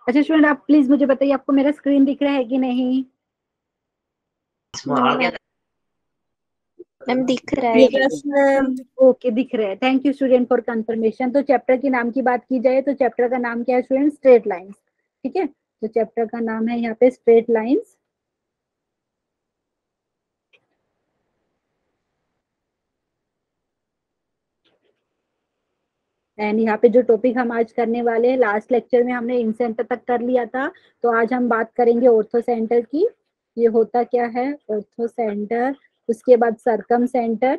अच्छा स्टूडेंट, आप प्लीज मुझे बताइए आपको मेरा स्क्रीन दिख रहा है कि नहीं? मैम दिख रहा है। Yes ma'am. ओके, दिख रहा है। Thank you student for confirmation. तो चैप्टर के नाम की बात की जाए तो चैप्टर का नाम क्या है स्टूडेंट? Straight lines. ठीक है, तो चैप्टर का नाम है यहाँ पे स्ट्रेट लाइंस। एंड यहाँ पे जो टॉपिक हम आज करने वाले हैं, लास्ट लेक्चर में हमने इन सेंटर तक कर लिया था, तो आज हम बात करेंगे ऑर्थो सेंटर की। ये होता क्या है ऑर्थो सेंटर, उसके बाद सरकम सेंटर,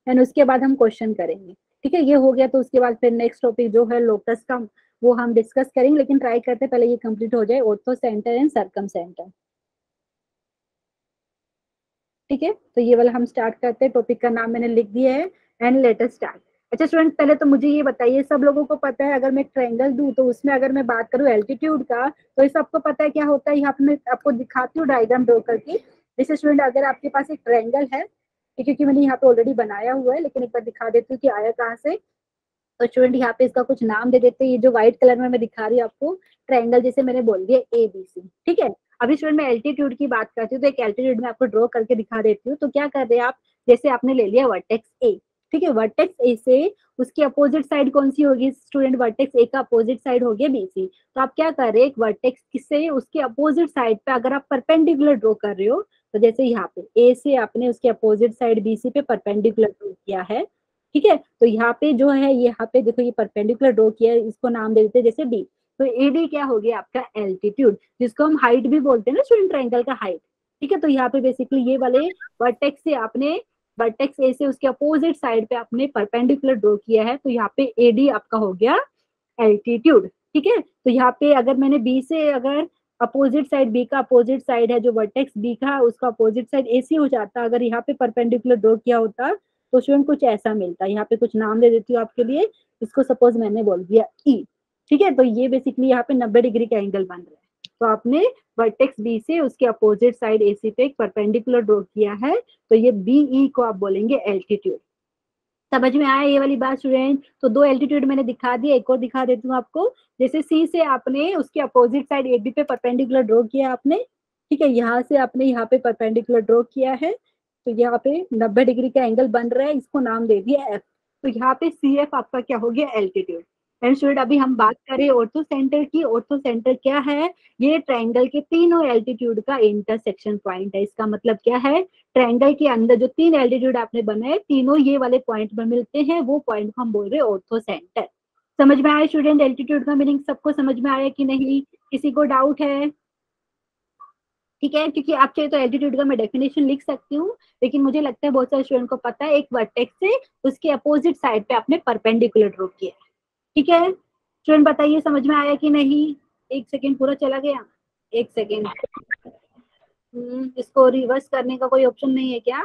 एंड उसके बाद हम क्वेश्चन करेंगे। ठीक है, ये हो गया तो उसके बाद फिर नेक्स्ट टॉपिक जो है लोकस का, वो हम डिस्कस करेंगे, लेकिन ट्राई करते पहले ये कंप्लीट हो जाए, ऑर्थो सेंटर एंड सरकम सेंटर। ठीक है, तो ये वाला हम स्टार्ट करते हैं। टॉपिक का नाम मैंने लिख दिया है, एंड लेट अस स्टार्ट। अच्छा स्टूडेंट, पहले तो मुझे ये बताइए, सब लोगों को पता है अगर मैं ट्रायंगल दूं तो उसमें अगर मैं बात करूं एल्टीट्यूड का, तो ये सबको पता है क्या होता है। यहाँ पे मैं आपको दिखाती हूँ डायग्राम ड्रॉ करके। जैसे स्टूडेंट, अगर आपके पास एक ट्रायंगल है, क्योंकि मैंने यहाँ पे ऑलरेडी बनाया हुआ है, लेकिन एक बार दिखा देती हूँ कि आया कहाँ से। तो स्टूडेंट यहाँ पे इसका कुछ नाम दे देते हैं। ये जो व्हाइट कलर में मैं दिखा रही हूँ आपको ट्रायंगल, जैसे मैंने बोल दिया ABC। ठीक है, अभी स्टूडेंट मैं एल्टीट्यूड की बात करती हूँ, तो एक एल्टीट्यूड में आपको ड्रॉ करके दिखा देती हूँ। तो क्या कर रहे हैं आप, जैसे आपने ले लिया वर्टेक्स ए। ठीक है, वर्टेक्स ए से उसकी अपोजिट साइड कौन सी होगी स्टूडेंट? वर्टेक्स ए का अपोजिट साइड हो गया BC। तो आप क्या कर रहे हैं, एक वर्टेक्स से उसके अपोजिट साइड पे अगर आप परपेंडिकुलर ड्रॉ कर रहे हो, तो जैसे यहाँ पे ए से आपने उसके अपोजिट साइड BC पे परपेंडिकुलर ड्रॉ किया है। ठीक है, तो यहाँ पे जो है, यहाँ पे देखो ये परपेंडिकुलर ड्रॉ किया है, इसको नाम दे देते हैं जैसे डी। तो AD क्या हो गया आपका? एल्टीट्यूड, जिसको हम हाइट भी बोलते हैं ना स्टूडेंट, ट्रायंगल का हाइट। ठीक है, तो यहाँ पे बेसिकली ये वाले वर्टेक्स से आपने, वर्टेक्स ए से उसके अपोजिट साइड पे आपने परपेंडिकुलर ड्रॉ किया है, तो यहाँ पे AD आपका हो गया एल्टीट्यूड। ठीक है, तो यहाँ पे अगर मैंने बी से, अगर अपोजिट साइड बी का अपोजिट साइड है जो वर्टेक्स बी का, उसका अपोजिट साइड AC हो जाता, अगर यहाँ पे परपेंडिकुलर ड्रॉ किया होता, तो स्टूडेंट कुछ ऐसा मिलता है। यहाँ पे कुछ नाम दे देती हूँ आपके लिए, इसको सपोज मैंने बोल दिया E। ठीक है, तो ये बेसिकली यहाँ पे 90 डिग्री का एंगल बन रहा है। तो आपने वर्टेक्स बी से उसके अपोजिट साइड AC पे एक परपेंडिकुलर ड्रॉ किया है, तो ये BE को आप बोलेंगे एल्टीट्यूड। समझ में आया ये वाली बात स्टूडेंट? तो दो एल्टीट्यूड मैंने दिखा दिया, एक और दिखा देती हूँ आपको। जैसे सी से आपने उसके अपोजिट साइड AB पे परपेंडिकुलर ड्रॉ किया आपने। ठीक है, यहाँ से आपने यहाँ पे परपेंडिकुलर ड्रॉ किया है, तो यहाँ पे 90 डिग्री का एंगल बन रहा है, इसको नाम दे दिया F। तो यहाँ पे CF आपका क्या हो गया? एल्टीट्यूड। एंड स्टूडेंट, अभी हम बात करें ऑर्थो सेंटर की। ऑर्थो सेंटर क्या है? ये ट्रायंगल के तीनों एल्टीट्यूड का इंटरसेक्शन पॉइंट है। इसका मतलब क्या है, ट्रायंगल के अंदर जो तीन एल्टीट्यूड आपने बनाए, तीनों ये वाले पॉइंट पर मिलते हैं, वो पॉइंट को हम बोल रहे हैं ऑर्थो सेंटर। समझ में आया स्टूडेंट? एल्टीट्यूड का मीनिंग सबको समझ में आया कि नहीं? किसी को डाउट है? ठीक है, क्योंकि आप चाहे तो एल्टीट्यूड का मैं डेफिनेशन लिख सकती हूँ, लेकिन मुझे लगता है बहुत सारे स्टूडेंट को पता है, एक वर्टेक्स से उसके अपोजिट साइड पे आपने परपेंडिकुलर ड्रॉ किया है। ठीक है स्टूडेंट, बताइए समझ में आया कि नहीं? एक सेकेंड, पूरा चला गया? एक सेकेंड, इसको रिवर्स करने का कोई ऑप्शन नहीं है क्या?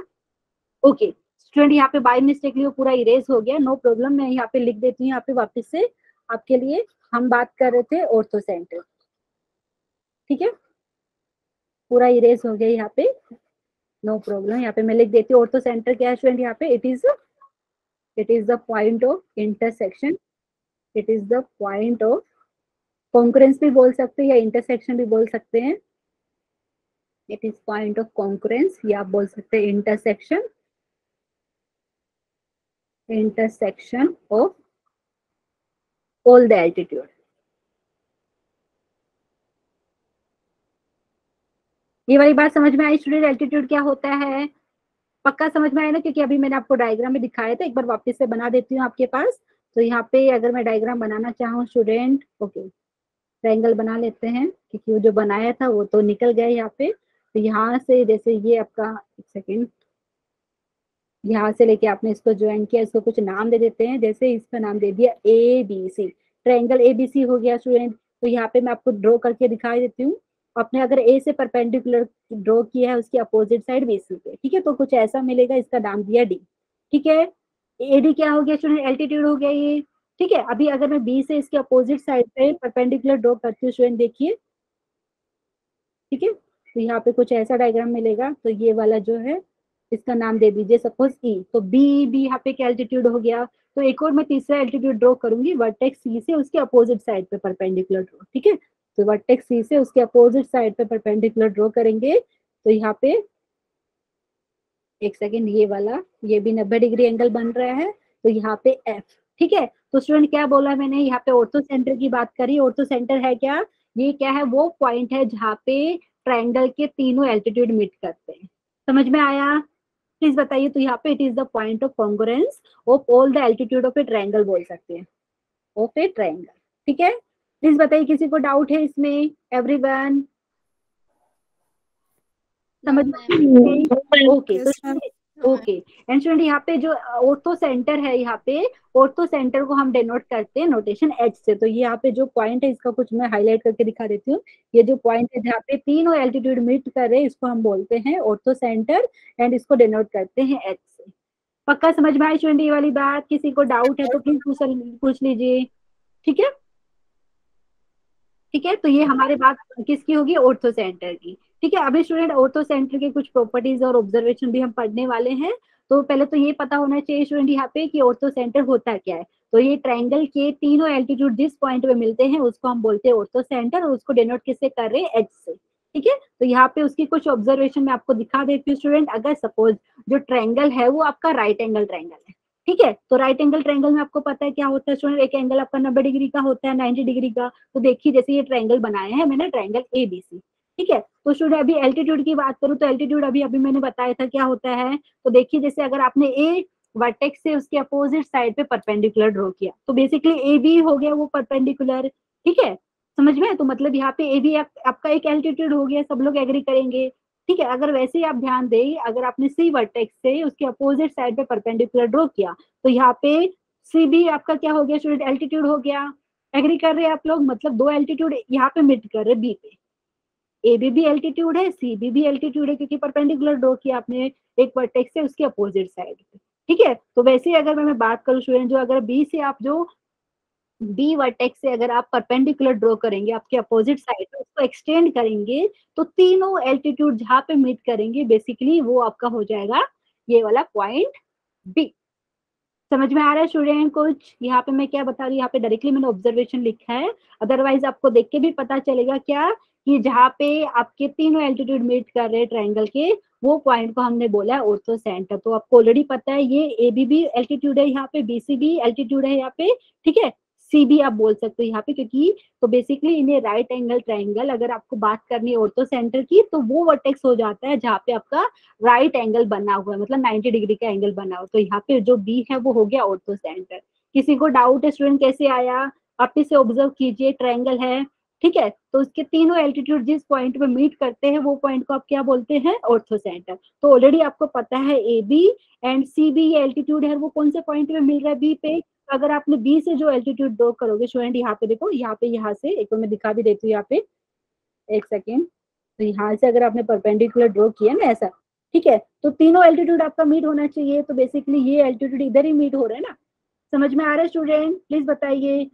ओके स्टूडेंट, यहाँ पे बाय मिस्टेकली वो पूरा इरेज हो गया, नो प्रॉब्लम, मैं यहाँ पे लिख देती हूँ यहाँ पे वापस से आपके लिए। हम बात कर रहे थे ऑर्थो सेंटर। ठीक है, पूरा इरेज हो गया यहाँ पे, नो प्रॉब्लम। यहाँ पे मैं लिख देती हूँ ऑर्थो सेंटर क्या है स्टूडेंट? यहाँ पे it is the point of intersection, it is the point of concurrence भी बोल सकते हैं या इंटरसेक्शन भी बोल सकते हैं। It is point of concurrence, या आप बोल सकते हैं intersection, intersection of all the altitude. ये वाली बात समझ में आई स्टूडेंट? एल्टीट्यूड क्या होता है? पक्का समझ में आया ना? क्योंकि अभी मैंने आपको डायग्राम में दिखाया था, एक बार वापस से बना देती हूँ आपके पास। तो यहाँ पे अगर मैं डायग्राम बनाना चाहूँ स्टूडेंट, ओके ट्रायंगल बना लेते हैं, क्योंकि वो जो बनाया था वो तो निकल गया यहाँ पे। तो यहाँ से जैसे ये आपका, एक सेकेंड, यहाँ से लेके आपने इसको ज्वाइन किया, इसको कुछ नाम दे देते हैं, जैसे इसका नाम दे दिया ABC। ट्रायंगल ABC हो गया स्टूडेंट। तो यहाँ पे मैं आपको ड्रॉ करके दिखाई देती हूँ। आपने अगर A से परपेंडिकुलर ड्रॉ किया है उसकी अपोजिट साइड BC पे, ठीक है, तो कुछ ऐसा मिलेगा, इसका नाम दिया D। ठीक है, AD क्या हो गया स्टूडेंट? एल्टीट्यूड हो गया ये। ठीक है, अभी अगर मैं B से इसके अपोजिट साइड पे परपेंडिकुलर ड्रॉ करती हूँ स्टूडेंट, देखिए। ठीक है, तो यहाँ पे कुछ ऐसा डायग्राम मिलेगा, तो ये वाला जो है इसका नाम दे दीजिए सपोज ई, तो बी भी यहाँ पे क्या एल्टीट्यूड हो गया। तो एक और मैं तीसरा एल्टीट्यूड ड्रॉ करूंगी, वर्टेक्स सी से उसके अपोजिट साइड पे परपेंडिकुलर ड्रॉ, ठीक है। तो वर्टेक्स सी से उसके अपोजिट साइड पे परपेंडिकुलर ड्रॉ करेंगे। तो यहाँ पे एक सेकेंड, ये वाला ये भी 90 डिग्री एंगल बन रहा है, तो यहाँ पे एफ, ठीक है। तो स्टूडेंट क्या बोला मैंने, यहाँ पे ऑर्थो सेंटर की बात करी। ऑर्थो सेंटर है क्या, ये क्या है, वो पॉइंट है जहाँ पे ट्रायंगल के तीनों एल्टीट्यूड मीट करते हैं। समझ में आया, प्लीज बताइए। तो यहाँ पे it is the point of congruence of all the altitude of A triangle बोल सकते हैं, ऑफ ए ट्रायंगल, ठीक है। प्लीज बताइए किसी को डाउट है इसमें, एवरीवन समझ में? ओके तो ओके एंड स्टूडेंट यहाँ पे जो ऑर्थो सेंटर है, यहाँ पे ऑर्थो सेंटर को हम डिनोट करते हैं नोटेशन एच से। तो ये यहाँ पे जो पॉइंट है इसका कुछ मैं हाईलाइट करके दिखा देती हूँ। ये जो पॉइंट है जहाँ पे तीनों एल्टीट्यूड मीट कर रहे हैं, इसको हम बोलते हैं ऑर्थो सेंटर एंड इसको डिनोट करते हैं एच से। पक्का समझ में आई स्टूडेंट ये वाली बात? किसी को डाउट है तो प्लीज पूछ लीजिए, ठीक है। ठीक है, तो ये हमारे बात किसकी होगी, ऑर्थो सेंटर की, ठीक है। अभी स्टूडेंट ऑर्थो सेंटर के कुछ प्रॉपर्टीज और ऑब्जर्वेशन भी हम पढ़ने वाले हैं। तो पहले तो ये पता होना चाहिए स्टूडेंट यहाँ पे कि ऑर्थो सेंटर होता क्या है। तो ये ट्रायंगल के तीनों एल्टीट्यूड जिस पॉइंट पे मिलते हैं उसको हम बोलते हैं ऑर्थो सेंटर, और उसको डिनोट किससे कर रहे हैं, एच से, ठीक है। तो यहाँ पे उसकी कुछ ऑब्जर्वेशन मैं आपको दिखा देती हूँ स्टूडेंट। अगर सपोज जो ट्रायंगल है वो आपका राइट एंगल ट्रायंगल है, ठीक है। तो राइट एंगल ट्रायंगल में आपको पता है क्या होता है स्टूडेंट, एक एंगल आपका 90 डिग्री का होता है, 90 डिग्री का। तो देखिए जैसे ये ट्रायंगल बनाया है मैंने, ट्रायंगल ए बी सी, ठीक है। तो स्टूडेंट अभी एल्टीट्यूड की बात करूं तो एल्टीट्यूड अभी अभी मैंने बताया था क्या होता है। तो देखिए जैसे अगर आपने ए वर्टेक्स से उसके अपोजिट साइड पे परपेंडिकुलर ड्रॉ किया तो बेसिकली ए बी हो गया वो परपेंडिकुलर, ठीक है। समझ में? तो मतलब यहाँ पे ए बी आपका एक एल्टीट्यूड हो गया, सब लोग एग्री करेंगे, ठीक है। अगर वैसे ही आप ध्यान दें, अगर आपने सी वर्टेक्स से उसके अपोजिट साइड पे परपेंडिकुलर ड्रॉ किया तो यहाँ पे सी बी आपका क्या हो गया स्टूडेंट, एल्टीट्यूड हो गया। एग्री कर रहे हैं आप लोग? मतलब दो एल्टीट्यूड यहाँ पे मिट कर रहे बी पे, ए बी भी एल्टीट्यूड है, सी बी भी एल्टीट्यूड है, क्योंकि परपेंडिकुलर ड्रॉ किया आपने एक वर्टेक्स से उसके अपोजिट साइड पे, ठीक है। तो वैसे ही अगर मैं बात करूं स्टूडेंट, जो अगर बी से आप जो बी वर्टेक्स से अगर आप परपेंडिकुलर ड्रॉ करेंगे आपके अपोजिट साइड पे, उसको एक्सटेंड करेंगे तो तीनों एल्टीट्यूड जहां पे मीट करेंगे बेसिकली वो आपका हो जाएगा ये वाला पॉइंट बी। समझ में आ रहा है स्टूडेंट कुछ? यहाँ पे मैं क्या बता रही हूँ, यहाँ पे डायरेक्टली मैंने ऑब्जर्वेशन लिखा है, अदरवाइज आपको देख के भी पता चलेगा क्या कि जहाँ पे आपके तीनों एल्टीट्यूड मीट कर रहे हैं ट्रायंगल के, वो पॉइंट को हमने बोला है ऑर्थो सेंटर। तो आपको ऑलरेडी पता है ये ए बी भी एल्टीट्यूड है, यहाँ पे बी सी भी एल्टीट्यूड है यहाँ पे, ठीक है। सी भी आप बोल सकते हो यहाँ पे, क्योंकि तो बेसिकली इन्हें राइट एंगल ट्रायंगल अगर आपको बात करनी है ऑर्थो सेंटर की तो वो वर्टेक्स हो जाता है जहाँ पे आपका राइट एंगल बना हुआ है, मतलब 90 डिग्री का एंगल बना हुआ। तो यहाँ पे जो बी है वो हो गया ऑर्थो सेंटर। किसी को डाउट है स्टूडेंट कैसे आया? आप इसे ऑब्जर्व कीजिए, ट्रायंगल है, ठीक है। तो उसके तीनों एल्टीट्यूड जिस पॉइंट पे मीट करते हैं वो पॉइंट को आप क्या बोलते हैं, ऑर्थो सेंटर। तो ऑलरेडी आपको पता है A B and C B ये एल्टीट्यूड है, वो कौन से पॉइंट पे मिल रहा है, बी पे। तो अगर आपने बी से जो एल्टीट्यूड ड्रॉ करोगे स्टूडेंट, यहाँ पे देखो, यहाँ पे यहाँ से एक तो मैं दिखा भी देती हूँ यहाँ पे, एक सेकेंड। तो यहाँ से अगर आपने परपेंडिकुलर ड्रॉ किया ना ऐसा, ठीक है, तो तीनों एल्टीट्यूड आपका मीट होना चाहिए। तो बेसिकली ये एल्टीट्यूड इधर ही मीट हो रहा है ना। समझ में आ रहा है स्टूडेंट? प्लीज बताइए।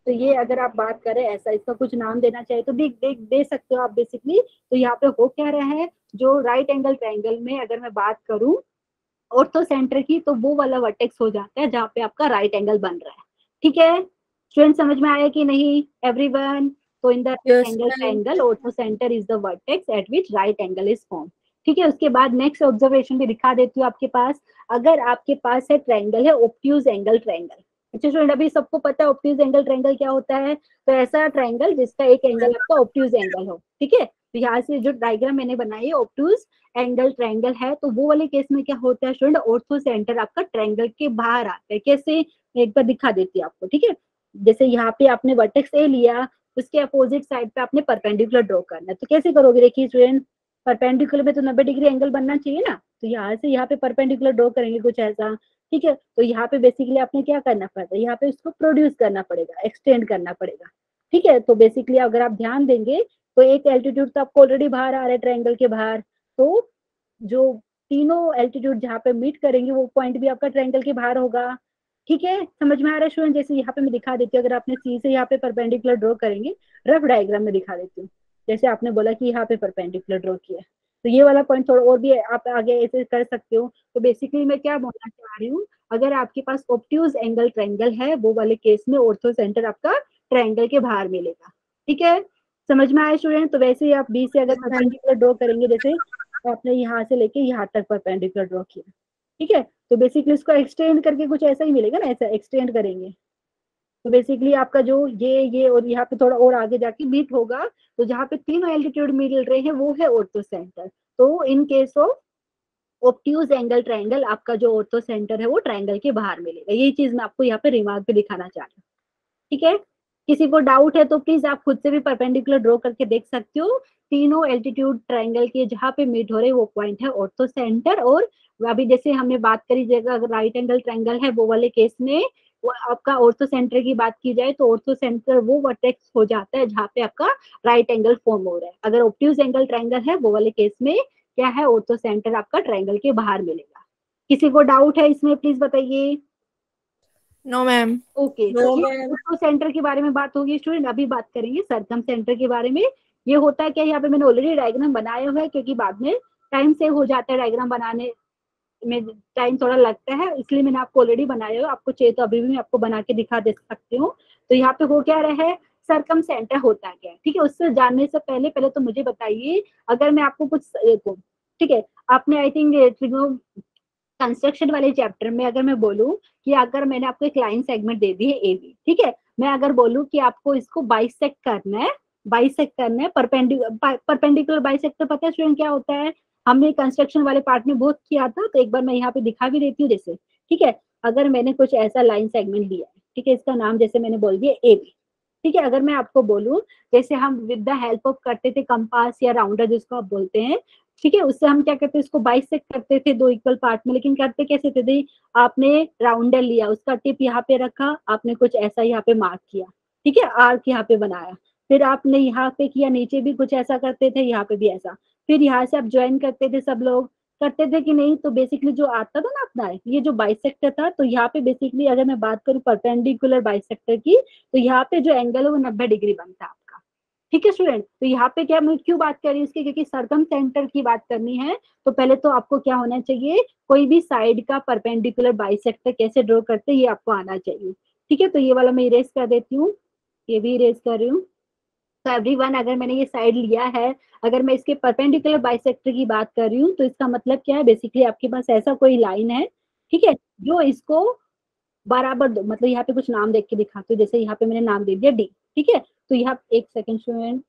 तो ये अगर आप बात करें ऐसा, इसका कुछ नाम देना चाहिए तो दे सकते हो आप बेसिकली। तो यहाँ पे हो क्या रहा है, जो राइट एंगल ट्रायंगल में अगर मैं बात करूं ऑर्थो सेंटर की, तो वो वाला वर्टेक्स हो जाता है जहाँ पे आपका राइट एंगल बन रहा है, ठीक है। स्टूडेंट समझ में आया कि नहीं एवरीवन? तो in the angle triangle ortho centre is the vertex eight which right angle is form, ठीक है। उसके बाद नेक्स्ट ऑब्जर्वेशन भी दिखा देती हूँ आपके पास। अगर आपके पास है ट्रायंगल है ऑब्ट्यूज एंगल ट्रायंगल, अच्छा स्टूडेंट अभी सबको पता है ऑब्ट्यूज एंगल ट्रायंगल क्या होता है। तो ऐसा ट्रायंगल जिसका एक एंगल आपका ऑब्ट्यूज एंगल हो, ठीक है। तो यहाँ से जो डायग्राम मैंने बनाई है ऑब्ट्यूज एंगल ट्रायंगल है, तो वो वाले केस में क्या होता है स्टूडेंट, ऑर्थो सेंटर आपका ट्रायंगल के बाहर आता है। कैसे, मैं एक बार दिखा देती हूँ आपको, ठीक है। जैसे यहाँ पे आपने वर्टेक्स ए लिया, उसके अपोजिट साइड पे आपने परपेंडिकुलर ड्रॉ करना है। तो कैसे करोगे, देखिए स्टूडेंट, परपेंडिकुलर में तो 90 डिग्री एंगल बनना चाहिए ना। तो यहाँ से यहाँ पे परपेंडिकुलर ड्रॉ करेंगे कुछ ऐसा, ठीक है। तो यहाँ पे बेसिकली आपने क्या करना पड़ेगा, यहाँ पे उसको प्रोड्यूस करना पड़ेगा, एक्सटेंड करना पड़ेगा, ठीक है। तो बेसिकली अगर आप ध्यान देंगे तो एक एल्टीट्यूड तो आपको ऑलरेडी बाहर आ रहा है ट्रायंगल के बाहर, तो जो तीनों एल्टीट्यूड जहाँ पे मीट करेंगे वो पॉइंट भी आपका ट्रायंगल के बाहर होगा, ठीक है। समझ में आ रहा है स्टूडेंट? जैसे यहाँ पे मैं दिखा देती हूँ, अगर आपने सी से यहाँ पे परपेंडिकुलर ड्रॉ करेंगे, रफ डायग्राम में दिखा देती हूँ। जैसे आपने बोला कि यहाँ पे परपेंडिकुलर ड्रॉ किया, तो ये वाला पॉइंट थोड़ा और भी आप आगे ऐसे कर सकते हो। तो बेसिकली मैं क्या बोलना चाह रही हूँ, अगर आपके पास ऑब्ट्यूज एंगल ट्रायंगल है वो वाले केस में ऑर्थो सेंटर आपका ट्रायंगल के बाहर मिलेगा। ठीक है, समझ में आया स्टूडेंट? तो वैसे ही आप बी से अगर परपेंडिकुलर ड्रॉ करेंगे, जैसे आपने यहाँ से लेके यहाँ तक परपेंडिकुलर ड्रॉ किया, ठीक है, तो बेसिकली इसको एक्सटेंड करके कुछ ऐसा ही मिलेगा ना, ऐसा एक्सटेंड करेंगे तो बेसिकली आपका जो ये और यहाँ पे थोड़ा और आगे जाके मीट होगा, तो जहाँ पे तीनों एल्टीट्यूड मिल रहे हैं वो है ऑर्थो सेंटर। तो in case of obtuse angle triangle आपका जो ऑर्थो सेंटर है वो ट्रायंगल के बाहर मिलेगा। यही चीज मैं आपको यहाँ पे रिमार्क पे दिखाना चाह रही हूँ। ठीक है, किसी को डाउट है तो प्लीज आप खुद से भी परपेंडिकुलर ड्रॉ करके देख सकते हो। तीनों एल्टीट्यूड ट्रायंगल के जहां पे मीट हो रहे वो पॉइंट है ऑर्थो सेंटर। और अभी जैसे हमने बात करी, जगह अगर राइट एंगल ट्रायंगल है वो वाले केस में वो आपका ऑर्थो सेंटर की बात की जाए तो ऑर्थो सेंटर वो वर्टेक्स हो जाता है जहाँ पे आपका राइट एंगल फॉर्म हो रहा है। अगर ऑब्ट्यूज एंगल ट्रायंगल है वो वाले केस में क्या है, ऑर्थो सेंटर आपका ट्रायंगल के बाहर मिलेगा। किसी को डाउट है इसमें प्लीज बताइए। No ma'am. ओके, तो ये ऑर्थो सेंटर के बारे में बात होगी स्टूडेंट। अभी बात करेंगे सरकम सेंटर के बारे में। ये होता है क्या, यहाँ पे मैंने ऑलरेडी डायग्राम बनाया हुआ है क्योंकि बाद में टाइम सेव हो जाता है, डायग्राम बनाने में टाइम थोड़ा लगता है, इसलिए मैंने आपको ऑलरेडी बनाया हुआ। आपको चाहिए तो अभी भी मैं आपको बना के दिखा दे सकती हूँ। तो यहाँ पे हो क्या रहा है, सरकम सेंटर होता क्या है, ठीक है। उससे जानने से पहले पहले तो मुझे बताइए, अगर मैं आपको कुछ देखो, ठीक है, आपने आई थिंक कंस्ट्रक्शन वाले चैप्टर में अगर मैं बोलूं कि अगर मैंने आपको एक लाइन सेगमेंट दे दी है ए बी, ठीक है, मैं अगर बोलूं कि आपको इसको बाइसेक्ट करना है, बाइसेक्ट करना है, परपेंडिकुलर बाइसेक्टर पता है स्टूडेंट क्या होता है? हमने कंस्ट्रक्शन वाले पार्ट में बहुत किया था, तो एक बार मैं यहाँ पे दिखा भी देती हूँ। जैसे ठीक है, अगर मैंने कुछ ऐसा लाइन सेगमेंट लिया है, ठीक है, इसका नाम जैसे मैंने बोल दिया ए बी, ठीक है, अगर मैं आपको बोलूं जैसे हम विद द हेल्प ऑफ करते थे कंपास या राउंडर जिसको आप बोलते हैं, ठीक है, उससे हम क्या करते हैं, इसको बाइसेक्ट करते थे दो इक्वल पार्ट में। लेकिन करते कैसे थे, आपने राउंडर लिया, उसका टिप यहाँ पे रखा, आपने कुछ ऐसा यहाँ पे मार्क किया, ठीक है, आर्क यहाँ पे बनाया, फिर आपने यहाँ पे किया, नीचे भी कुछ ऐसा करते थे, यहाँ पे भी ऐसा, फिर यहाँ से आप ज्वाइन करते थे, सब लोग करते थे कि नहीं? तो बेसिकली जो आता था ना अपना ये जो बाइसेक्टर था, तो यहाँ पे बेसिकली अगर मैं बात करूँ परपेंडिकुलर बाइसेक्टर की, तो यहाँ पे जो एंगल है वो 90 डिग्री बनता है आपका। ठीक है स्टूडेंट, तो यहाँ पे क्या मैं क्यों बात कर रही हूँ इसकी, क्योंकि सरकम सेंटर की बात करनी है तो पहले तो आपको क्या होना चाहिए, कोई भी साइड का परपेंडिकुलर बाइसेक्टर कैसे ड्रॉ करते हैं ये आपको आना चाहिए। ठीक है, तो ये वाला मैं इरेज कर देती हूँ, ये भी इरेज कर रही हूँ। तो एवरीवन, अगर मैंने ये साइड लिया है, अगर मैं इसके परपेंडिकुलर बाइसेक्टर की बात कर रही हूँ तो इसका मतलब क्या है, बेसिकली आपके पास ऐसा कोई लाइन है, ठीक है, जो इसको बराबर दो, मतलब यहाँ पे कुछ नाम देख के दिखाती हूँ। जैसे यहाँ पे मैंने नाम दे दिया डी, ठीक है, तो यहाँ एक सेकंड स्टूडेंट,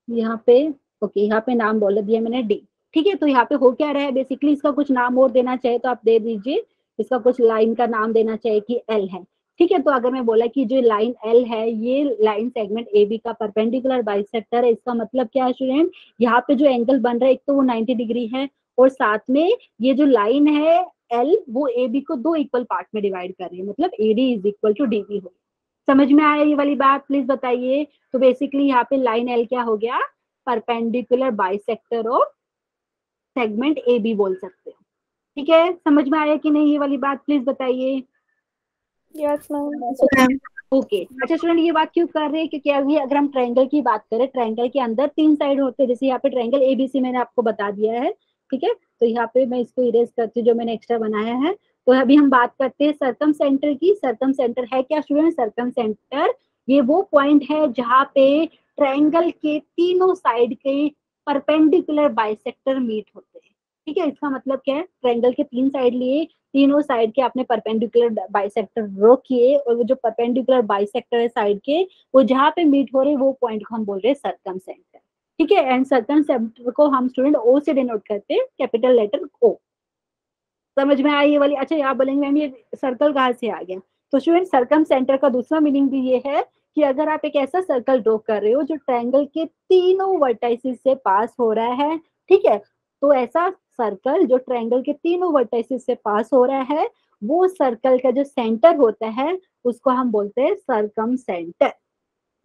यहाँ पे ओके, यहाँ पे नाम बोल दिया मैंने डी, ठीक है। तो यहाँ पे हो क्या रहा है, बेसिकली इसका कुछ नाम और देना चाहे तो आप दे दीजिए, इसका कुछ लाइन का नाम देना चाहे कि एल है, ठीक है। तो अगर मैं बोला कि जो लाइन एल है ये लाइन सेगमेंट ए बी का परपेंडिकुलर बाइसेक्टर है, इसका मतलब क्या है स्टूडेंट, यहाँ पे जो एंगल बन रहा है एक तो वो 90 डिग्री है, और साथ में ये जो लाइन है एल वो ए बी को दो इक्वल पार्ट में डिवाइड कर रही है, मतलब A D is equal to D B हो। समझ में आया ये वाली बात, प्लीज बताइए। तो बेसिकली यहाँ पे लाइन एल क्या हो गया, perpendicular bisector of segment A B बोल सकते हो। ठीक है, समझ में आया कि नहीं ये वाली बात, प्लीज बताइए। Yes ma'am. ओके, अच्छा स्टूडेंट, ये बात क्यों कर रहे हैं, क्योंकि अभी अगर हम ट्रायंगल की बात करें, ट्रायंगल के अंदर तीन साइड होते हैं। जैसे यहाँ पे ट्रायंगल एबीसी मैंने आपको बता दिया है, ठीक है, तो यहाँ पे मैं इसको इरेज करती हूँ जो मैंने एक्स्ट्रा बनाया है। तो अभी हम बात करते हैं सरकम सेंटर की। सरकम सेंटर है क्या स्टूडेंट, सरकम सेंटर ये वो पॉइंट है जहाँ पे ट्रायंगल के तीनों साइड के परपेंडिकुलर बाइसेक्टर मीट होते हैं। ठीक है, इसका मतलब क्या है, ट्रायंगल के तीन साइड लिए, तीनों साइड के आपने परपेंडिकुलर बाइसेक्टर ड्रॉ किए, और वो जो परपेंडिकुलर बाइसेक्टर है साइड के, वो जहाँ पे मीट हो रहे वो पॉइंट को हम बोल रहे हैं सरकम सेंटर। ठीक है, एंड सरकम सेंटर को हम स्टूडेंट ओ से डिनोट करते हैं, कैपिटल लेटर ओ। समझ में आई ये वाली? अच्छा, आप बोलेंगे मैम ये सर्कल कहाँ से आ गया, तो स्टूडेंट सर्कम सेंटर का दूसरा मीनिंग भी ये है कि अगर आप एक ऐसा सर्कल ड्रॉ कर रहे हो जो ट्रायंगल के तीनों वर्टाइसिस से पास हो रहा है, ठीक है, तो ऐसा सर्कल जो ट्रायंगल के तीनों वर्टाइसिस से पास हो रहा है, वो सर्कल का जो सेंटर होता है उसको हम बोलते हैं सर्कम सेंटर।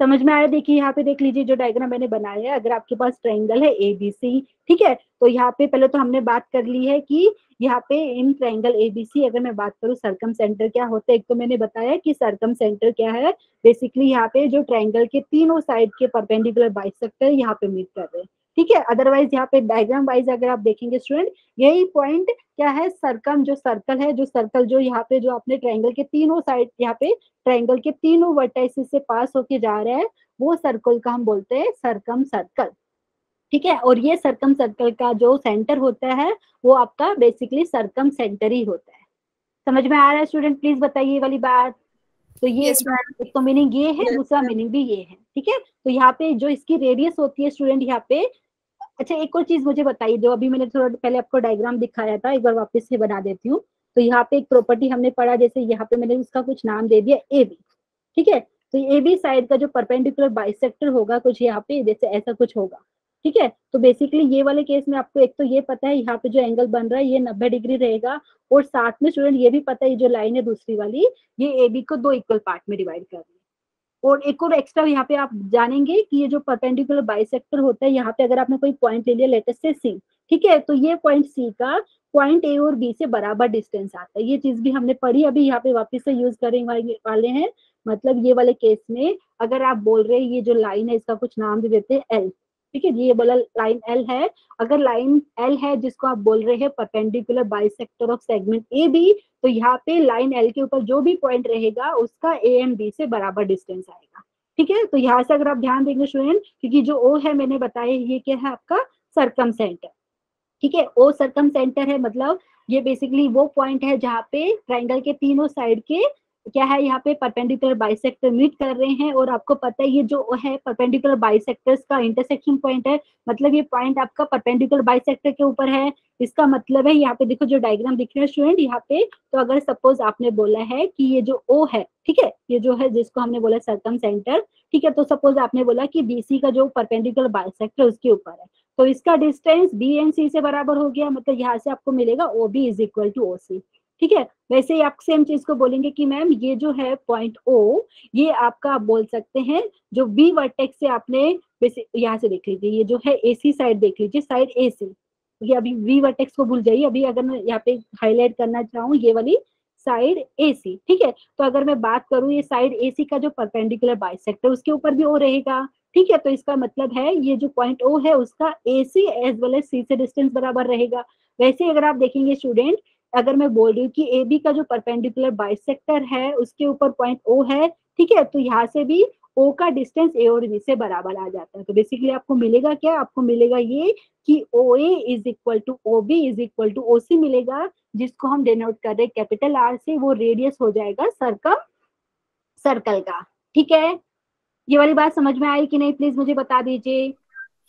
समझ में आया? देखिए यहाँ पे देख लीजिए जो डायग्राम मैंने बनाया है, अगर आपके पास ट्रायंगल है एबीसी, ठीक है, तो यहाँ पे पहले तो हमने बात कर ली है कि यहाँ पे इन ट्रायंगल एबीसी अगर मैं बात करूँ सर्कम सेंटर क्या होता है, एक तो मैंने बताया कि सर्कम सेंटर क्या है, बेसिकली यहाँ पे जो ट्रायंगल के तीनों साइड के परपेंडिकुलर बाइसेक्टर यहाँ पे मीट कर रहे हैं, ठीक है। अदरवाइज यहाँ पे डायग्राम वाइज अगर आप देखेंगे स्टूडेंट, यही पॉइंट क्या है, सर्कम जो सर्कल है, जो सर्कल जो यहाँ पे जो आपने ट्रायंगल के तीनों साइड, यहाँ पे ट्रायंगल के तीनों वर्टाइसेस से पास होके जा रहा है, वो सर्कल का हम बोलते हैं सर्कम सर्कल। ठीक है। और ये सर्कम सर्कल का जो सेंटर होता है वो आपका बेसिकली सर्कम सेंटर ही होता है। समझ में आ रहा है स्टूडेंट? प्लीज बताइए ये वाली बात। तो ये Yes, ma'am. एक तो मीनिंग ये है, Yes, दूसरा ma'am. मीनिंग भी ये है। ठीक है। तो यहाँ पे जो इसकी रेडियस होती है स्टूडेंट, यहाँ पे अच्छा एक और चीज मुझे बताइए, जो अभी मैंने थोड़ा पहले आपको डायग्राम दिखाया था, एक बार वापस से बना देती हूँ। तो यहाँ पे एक प्रॉपर्टी हमने पढ़ा, जैसे यहाँ पे मैंने उसका कुछ नाम दे दिया ए बी। ठीक है। तो ए बी साइड का जो परपेंडिकुलर बाइसेक्टर होगा कुछ यहाँ पे जैसे ऐसा कुछ होगा। ठीक है। तो बेसिकली ये वाले केस में आपको एक तो ये पता है यहाँ पे जो एंगल बन रहा है ये 90 डिग्री रहेगा, और साथ में स्टूडेंट ये भी पता है, ये जो लाइन है दूसरी वाली, ये ए बी को दो इक्वल पार्ट में डिवाइड कर रही है। और एक और एक्स्ट्रा यहाँ पे आप जानेंगे कि ये जो परपेंडिकुलर बाइसेक्टर होता है, यहाँ पे अगर आपने कोई पॉइंट ले लिया लेटेस्ट से सी, ठीक है, तो ये पॉइंट सी का पॉइंट ए और बी से बराबर डिस्टेंस आता है। ये चीज भी हमने पढ़ी, अभी यहाँ पे वापस से यूज करने वाले हैं। मतलब ये वाले केस में अगर आप बोल रहे हैं ये जो लाइन है इसका कुछ नाम दे देते हैं एल। ठीक है। ये बोला लाइन एल है, अगर लाइन एल है जिसको आप बोल रहे हैं perpendicular bisector of segment A B, तो यहाँ पे लाइन एल के ऊपर जो भी पॉइंट रहेगा उसका ए एंड बी से बराबर डिस्टेंस आएगा। ठीक है। तो यहाँ से अगर आप ध्यान देंगे स्टूडेंट, क्योंकि जो ओ है मैंने बताया ये क्या है आपका सर्कम सेंटर। ठीक है। ओ सर्कम सेंटर है, मतलब ये बेसिकली वो पॉइंट है जहाँ पे ट्राइंगल के तीनों साइड के क्या है, यहाँ पे परपेंडिकुलर बाइसेक्टर मीट कर रहे हैं। और आपको पता है ये जो है परपेंडिकुलर बाइसेक्टर्स का इंटरसेक्शन पॉइंट है, मतलब ये पॉइंट आपका परपेंडिकुलर बाइसेक्टर के ऊपर है। इसका मतलब है यहाँ पे देखो जो डायग्राम दिख रहा है स्टूडेंट यहाँ पे, तो अगर सपोज आपने बोला है कि ये जो ओ है, ठीक है, ये जो है जिसको हमने बोला सर्कम सेंटर, ठीक है, तो सपोज आपने बोला कि बीसी का जो परपेंडिकुलर बाइसेक्टर उसके ऊपर है, तो इसका डिस्टेंस बी एंड सी से बराबर हो गया, मतलब यहाँ से आपको मिलेगा O B is equal to O C. ठीक है। वैसे ही आप सेम चीज को बोलेंगे कि मैम ये जो है पॉइंट ओ, ये आपका आप बोल सकते हैं जो बी वर्टेक्स से आपने यहाँ से देख लीजिए, ये जो है एसी साइड देख लीजिए, साइड ए सी, ये अभी वी वर्टेक्स को भूल जाइए, अभी अगर मैं यहाँ पे हाईलाइट करना चाहूँ ये वाली साइड ए सी। ठीक है। तो अगर मैं बात करूँ ये साइड ए सी का जो परपेंडिकुलर बाइसेक्टर उसके ऊपर भी ओ रहेगा। ठीक है। तो इसका मतलब है ये जो पॉइंट ओ है उसका ए सी एज वेल एज सी से डिस्टेंस बराबर रहेगा। वैसे अगर आप देखेंगे स्टूडेंट, अगर मैं बोल रही हूँ कि ए बी का जो परपेंडिकुलर बाइसेक्टर है उसके ऊपर पॉइंट ओ है, ठीक है, तो यहाँ से भी ओ का डिस्टेंस ए और बी से बराबर आ जाता है। तो बेसिकली आपको मिलेगा क्या, आपको मिलेगा ये कि O A is equal to O B is equal to O C मिलेगा, जिसको हम डिनोट कर रहे हैं कैपिटल आर से, वो रेडियस हो जाएगा सर्कम सर्कल का। ठीक है। ये वाली बात समझ में आई कि नहीं, प्लीज मुझे बता दीजिए।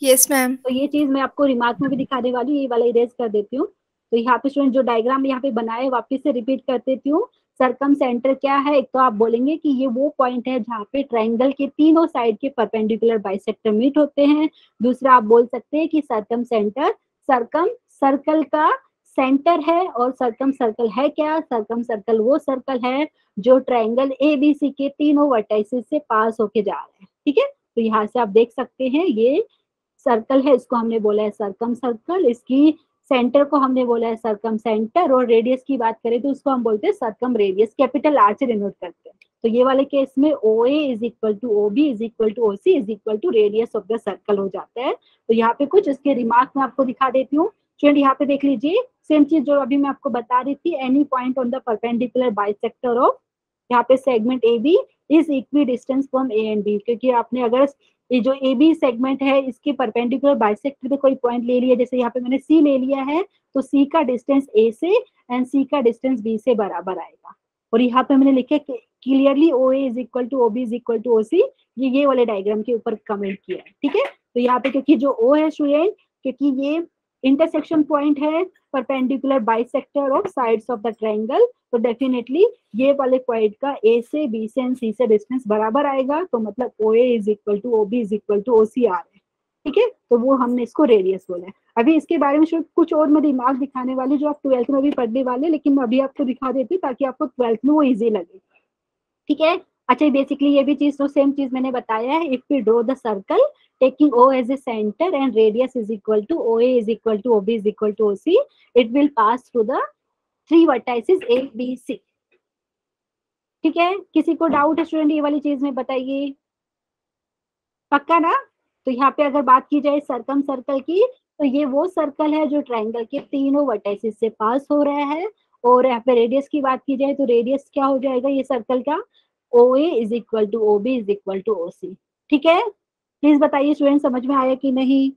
Yes, ma'am. तो ये चीज मैं आपको रिमार्क में भी दिखाने वाली हूँ, ये वाला इरेज कर देती हूँ। तो यहाँ पे स्टूडेंट जो डायग्राम यहाँ पे बनाए वापस से रिपीट कर देती हूँ। सर्कम सेंटर क्या है, एक तो आप बोलेंगे कि ये वो पॉइंट है जहाँ पे ट्रायंगल के तीनों साइड के परपेंडिकुलर बाइसेक्टर मीट होते हैं। दूसरा आप बोल सकते हैं कि सर्कम सेंटर सर्कम सर्कल का सेंटर है। और सर्कम सर्कल है क्या, सर्कम सर्कल वो सर्कल है जो ट्रायंगल एबीसी के तीनों वर्टाइसेस से पास होके जा रहे हैं। ठीक है। तो यहाँ से आप देख सकते हैं ये सर्कल है, इसको हमने बोला है सर्कम सर्कल, इसकी सेंटर को हमने बोला है सर्कम सेंटर, और रेडियस की बात करें तो उसको हम बोलते हैं सर्कम रेडियस, कैपिटल आर से डिनोट करते हैं। तो ये वाले केस में O A is equal to O B is equal to O C is equal to radius of the circle हो जाता है। तो यहाँ पे कुछ इसके रिमार्क में आपको दिखा देती हूँ स्टूडेंट, यहाँ पे देख लीजिए सेम चीज जो अभी मैं आपको बता रही थी, any point on the perpendicular bisector of यहाँ पे segment A B is equidistance from A and B, क्योंकि आपने अगर ये जो ए बी सेगमेंट है इसके परपेंडिकुलर बाइसेक्टर पे कोई पॉइंट ले लिया, जैसे यहाँ पे मैंने सी ले लिया है, तो सी का डिस्टेंस ए से एंड सी का डिस्टेंस बी से बराबर आएगा। और यहाँ पे मैंने लिखे clearly O A is equal to O B is equal to O C, ये वाले डायग्राम के ऊपर कमेंट किया है। ठीक है। तो यहाँ पे क्योंकि जो ओ है स्टूडेंट, क्योंकि ये इंटरसेक्शन पॉइंट है perpendicular bisector of sides of the triangle, तो डेफिनेटली ये वाले पॉइंट का ए से बी से एंड सी से डिस्टेंस बराबर आएगा, तो मतलब O A is equal to O B is equal to O C आ रहा है। ठीक है। तो वो हमने इसको रेडियस बोला है। अभी इसके बारे में कुछ और मैं दिमाग दिखाने वाली जो आप 12th में भी पढ़ने वाले, लेकिन मैं अभी आपको दिखा देती हूँ ताकि आपको 12th में वो इजी लगे। ठीक है। अच्छा बेसिकली ये भी चीज तो सेम चीज मैंने बताया है, if we draw the circle taking O as a center and radius is equal to OA is equal to OB is equal to OC, it will pass through the three vertices A, B, C. ठीक है। किसी को doubt है student ये वाली चीज में बताइए, पक्का ना? तो यहाँ पे अगर बात की जाए सर्कम सर्कल की, तो ये वो सर्कल है जो ट्रायंगल के तीनों वर्टेसिस से पास हो रहा है। और यहाँ पे रेडियस की बात की जाए तो रेडियस क्या हो जाएगा ये सर्कल का, O A is equal to O B is equal to O C. ठीक है, प्लीज बताइए स्टूडेंट समझ में आया कि नहीं।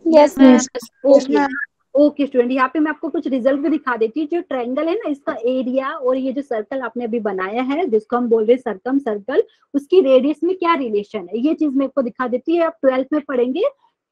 Yes, ma'am. Yes, okay ma'am. Okay student, यहाँ पे मैं आपको कुछ रिजल्ट भी दिखा देती हूँ। जो ट्रायंगल है ना, इसका एरिया और ये जो सर्कल आपने अभी बनाया है जिसको हम बोल रहे हैं सर्कम सर्कल, उसकी रेडियस में क्या रिलेशन है ये चीज मैं आपको दिखा देती है। आप 12th में पढ़ेंगे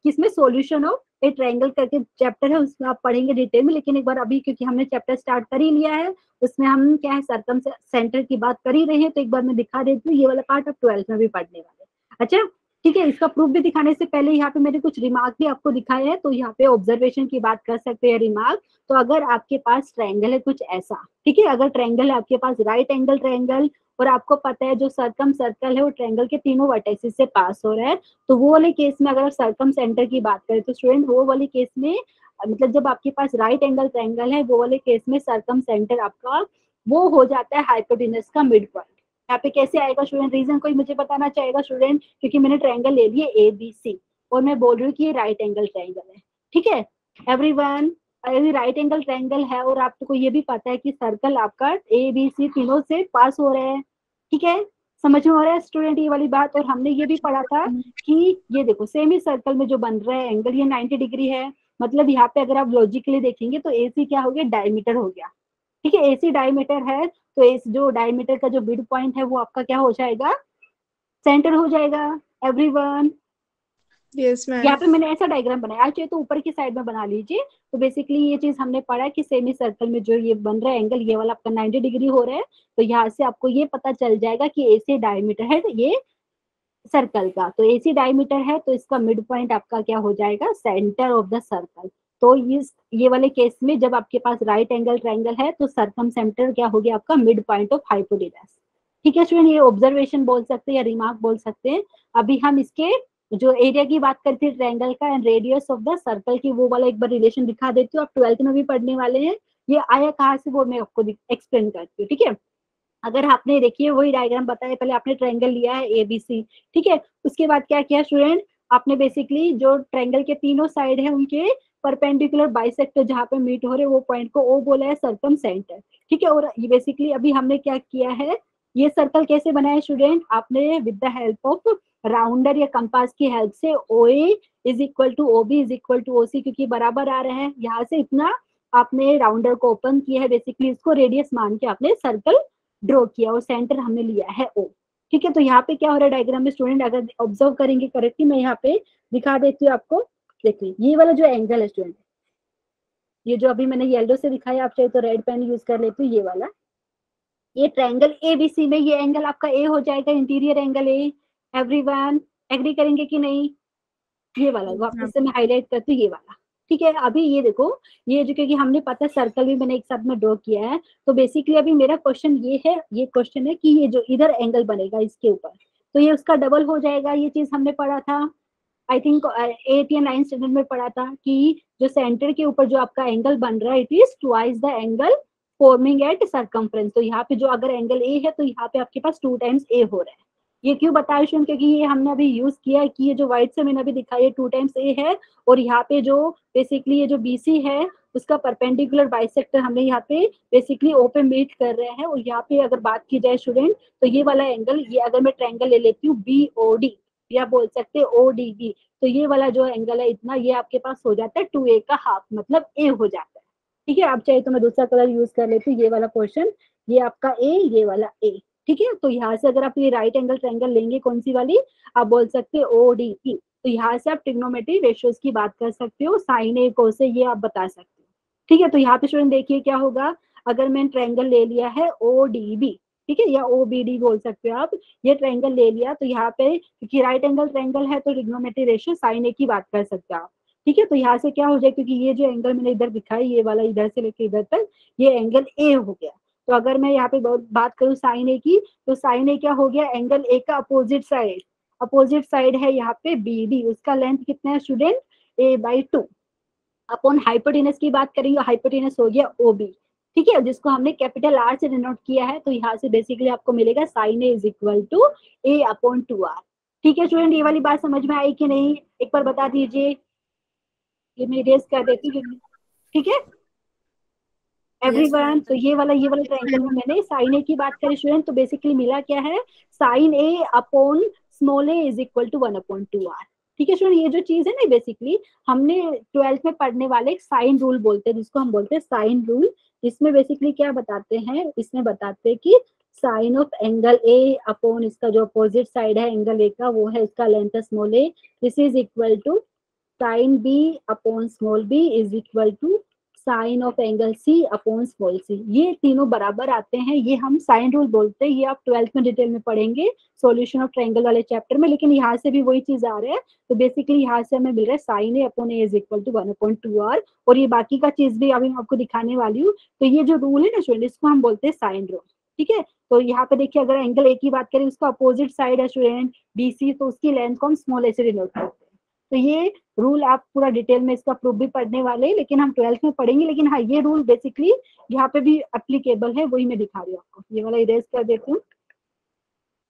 किसमें, सॉल्यूशन ऑफ ए ट्रायंगल करके चैप्टर है, उसमें आप पढ़ेंगे डिटेल में। लेकिन एक बार अभी क्योंकि हमने चैप्टर स्टार्ट कर ही लिया है, उसमें हम क्या है सर्कम सेंटर की बात कर ही रहे हैं, तो एक बार मैं दिखा देती हूँ। ये वाला पार्ट आप 12th में भी पढ़ने वाले। अच्छा ठीक है, इसका प्रूफ भी दिखाने से पहले यहाँ पे मैंने कुछ रिमार्क भी आपको दिखाया है, तो यहाँ पे ऑब्जर्वेशन की बात कर सकते हैं रिमार्क। तो अगर आपके पास ट्रायंगल है कुछ ऐसा, ठीक है, अगर ट्रायंगल है आपके पास राइट एंगल ट्रायंगल, और आपको पता है जो सर्कम सर्कल है वो ट्रायंगल के तीनों वर्टेसिस से पास हो रहा है, तो वो वाले केस में अगर सर्कम सेंटर की बात करें तो स्टूडेंट वो वाले केस में, मतलब जब आपके पास राइट एंगल ट्रायंगल है वो वाले केस में सर्कम सेंटर आपका वो हो जाता है हाइपोटेनस का मिड पॉइंट। यहाँ पे कैसे आएगा स्टूडेंट, रीजन कोई मुझे बताना चाहेगा स्टूडेंट, क्योंकि मैंने ट्रायंगल ले लिए ए बी सी और मैं बोल रही हूँ कि ये राइट एंगल ट्रायंगल है। ठीक है एवरीवन, अभी राइट एंगल ट्रायंगल है और आपको ये भी पता है कि सर्कल आपका ए बी सी तीनों से पास हो रहे हैं। ठीक है, समझ में हो रहा है स्टूडेंट ये वाली बात। और हमने ये भी पढ़ा था कि ये देखो सेमी सर्कल में जो बन रहा है एंगल ये 90 डिग्री है। मतलब यहाँ पे अगर आप लॉजिकली देखेंगे तो ए सी क्या हो गया, डायमीटर हो गया। ठीक है, एसी डायमीटर है तो इस जो डायमीटर का जो मिड पॉइंट है वो आपका क्या हो जाएगा, सेंटर हो जाएगा। Everyone, Yes, ma'am. यहाँ पे मैंने ऐसा डायग्राम बनाया, चाहिए तो ऊपर की साइड में बना लीजिए। तो बेसिकली ये चीज हमने पढ़ा कि सेमी सर्कल में जो ये बन रहा है एंगल ये वाला आपका 90 डिग्री हो रहा है। तो यहाँ से आपको ये पता चल जाएगा कि एसी डायमीटर है तो ये सर्कल का, तो एसी डायमीटर है तो इसका मिड पॉइंट आपका क्या हो जाएगा, सेंटर ऑफ द सर्कल। तो ये वाले केस में जब आपके पास राइट एंगल ट्रायंगल है तो सर्कम सेंटर क्या हो गया आपका, मिड पॉइंट ऑफ हाइपोटेनस। ठीक है स्टूडेंट, ये ऑब्जर्वेशन बोल सकते हैं या रिमार्क बोल सकते हैं। अभी हम इसके जो एरिया की बात करते हैं ट्रायंगल का and radius of the circle की, वो वाला एक बार रिलेशन दिखा देती हूँ। आप 12th में भी पढ़ने वाले हैं, ये आया कहाँ से वो मैं आपको एक्सप्लेन करती हूँ। ठीक है, अगर आपने देखिए वही डायग्राम बताया, पहले आपने ट्रायंगल लिया है एबीसी, ठीक है, उसके बाद क्या किया स्टूडेंट, आपने बेसिकली जो ट्रायंगल के तीनों साइड है उनके परपेंडिकुलर बाइसेक्टर जहाँ पे मीट हो रहे वो पॉइंट को ओ बोला है सर्कम सेंटर। ठीक है, और ये बेसिकली अभी हमने क्या किया है, ये सर्कल कैसे बनाया स्टूडेंट, आपने with the help of rounder या कंपास की हेल्प से O A is equal to O B is equal to O C, क्योंकि बराबर आ रहे हैं यहाँ से इतना आपने राउंडर को ओपन किया है, बेसिकली इसको रेडियस मान के आपने सर्कल ड्रॉ किया और सेंटर हमने लिया है ओ। ठीक है, तो यहाँ पे क्या हो रहा है डायग्राम में स्टूडेंट, अगर ऑब्जर्व करेंगे करेक्टली, मैं यहाँ पे दिखा देती हूँ आपको। देखिए ये वाला जो एंगल है स्टूडेंट, ये जो अभी मैंने येलो से दिखाया, आप चाहे तो रेड पेन यूज कर लेती हूँ, ये वाला, ये ट्रायंगल एबीसी में ये एंगल आपका ए हो जाएगा, interior angle A. Everyone agree करेंगे कि नहीं, ये वाला वापस से मैं हाईलाइट करती हूँ, ये वाला। ठीक है, अभी ये देखो, ये जो क्योंकि हमने पता सर्कल भी मैंने एक साथ में ड्रॉ किया है, तो बेसिकली अभी मेरा क्वेश्चन ये है, ये क्वेश्चन है कि ये जो इधर एंगल बनेगा इसके ऊपर, तो ये उसका डबल हो जाएगा। ये चीज हमने पढ़ा था आई थिंक 8 या 9 स्टैंडर्ड में पढ़ा था कि जो सेंटर के ऊपर जो आपका एंगल बन रहा है it is twice the angle forming at circumference. तो यहाँ पे जो अगर एंगल ए है तो यहाँ पे आपके पास 2 टाइम्स ए हो रहा है। ये क्यों बताया शुन, क्योंकि ये हमने अभी यूज किया है कि ये जो व्हाइट से मैंने अभी दिखाया 2 टाइम्स ए है, और यहाँ पे जो बेसिकली ये जो बीसी है उसका परपेंडिकुलर बाइसेक्टर हमने यहाँ पे बेसिकली ओ पे मीट कर रहे हैं। और यहाँ पे अगर बात की जाए स्टूडेंट तो ये वाला एंगल, ये अगर मैं ट्रायंगल ले लेती हूँ बी ओ डी या बोल सकते हैं ओ डी बी, तो ये वाला जो एंगल है इतना, ये आपके पास हो जाता है 2a का हाफ, मतलब ए हो जाता है। ठीक है, आप चाहे तो मैं दूसरा कलर यूज कर लेती हूँ, ये वाला पोर्शन, ये आपका ए, ये वाला ए। ठीक है, तो यहाँ से अगर आप ये राइट एंगल ट्रायंगल लेंगे कौन सी वाली, आप बोल सकते हैं ओ डी ई, तो यहाँ से आप ट्रिग्नोमेट्री रेशियोज की बात कर सकते हो, साइन ए को से ये आप बता सकते हो। ठीक है, तो यहाँ पे स्टूडेंट देखिए क्या होगा, अगर मैंने ट्रायंगल ले लिया है ओ डी बी, ठीक है, या ओ बी डी बोल सकते हो आप, ये ट्रायंगल ले लिया, तो यहाँ पे क्योंकि राइट एंगल ट्रायंगल है तो ट्रिग्नोमेट्री रेशियो साइन ए की बात कर सकते हो आप। ठीक है, तो यहाँ से क्या हो जाए, क्योंकि ये जो एंगल मैंने इधर दिखाई, ये वाला इधर से लेके इधर तक, ये एंगल ए हो गया। तो अगर मैं यहाँ पे बात करूँ साइन ए की, तो साइन ए क्या हो गया, एंगल ए का अपोजिट साइड, अपोजिट साइड है यहाँ पे बी डी, उसका लेंथ कितना है स्टूडेंट, a/2 अपॉन हाइपोटेनस की बात करेंगे, हाइपोटेनस हो गया OB। ठीक है, जिसको हमने कैपिटल आर से डिनोट किया है, तो यहाँ से बेसिकली आपको मिलेगा sine A is equal to a/2r। ठीक है स्टूडेंट, ये वाली बात समझ में आई कि नहीं, एक बार बता दीजिए। ये मैं इरेज कर देती हूँ, ठीक है एवरीवन। तो ये वाला ट्रायंगल में मैंने साइन ए की बात करी स्टूडेंट, तो बेसिकली मिला क्या है, sine A upon small A is equal to 1/2r। ठीक है स्टूडेंट, ये जो चीज है ना बेसिकली हमने 12th में पढ़ने वाले एक साइन रूल बोलते हैं, जिसको हम बोलते हैं साइन रूल। इसमें बेसिकली क्या बताते हैं, इसमें बताते हैं कि sine of angle A upon इसका जो अपोजिट साइड है एंगल ए का, वो है इसका length small A, this is equal to sine B upon small B is equal to sine of angle C upon small C. ये तीनों बराबर आते हैं, ये हम साइन रूल बोलते हैं। ये आप 12th में डिटेल में पढ़ेंगे सॉल्यूशन ऑफ ट्रायंगल वाले चैप्टर में, लेकिन यहाँ से भी वही चीज आ रहा है। तो बेसिकली यहाँ से हमें मिल रहा है sine A upon A is equal to 1/2r, और ये बाकी का चीज भी अभी मैं आपको दिखाने वाली हूँ। तो ये जो रूल है ना स्टूडेंट, इसको हम बोलते हैं साइन रूल। ठीक है, तो यहाँ पे देखिए अगर एंगल ए की बात करें, उसका अपोजिट साइड है स्टूडेंट बीसी, तो उसकी लेंथ को हम स्मॉल ए से डिनोट करते हैं। तो ये रूल आप पूरा डिटेल में इसका प्रूफ भी पढ़ने वाले हैं, लेकिन हम 12th में पढ़ेंगे। लेकिन हाँ, ये रूल बेसिकली यहाँ पे भी एप्लीकेबल है, वही मैं दिखा रही हूँ आपको। ये वाला इरेज कर देती हूँ,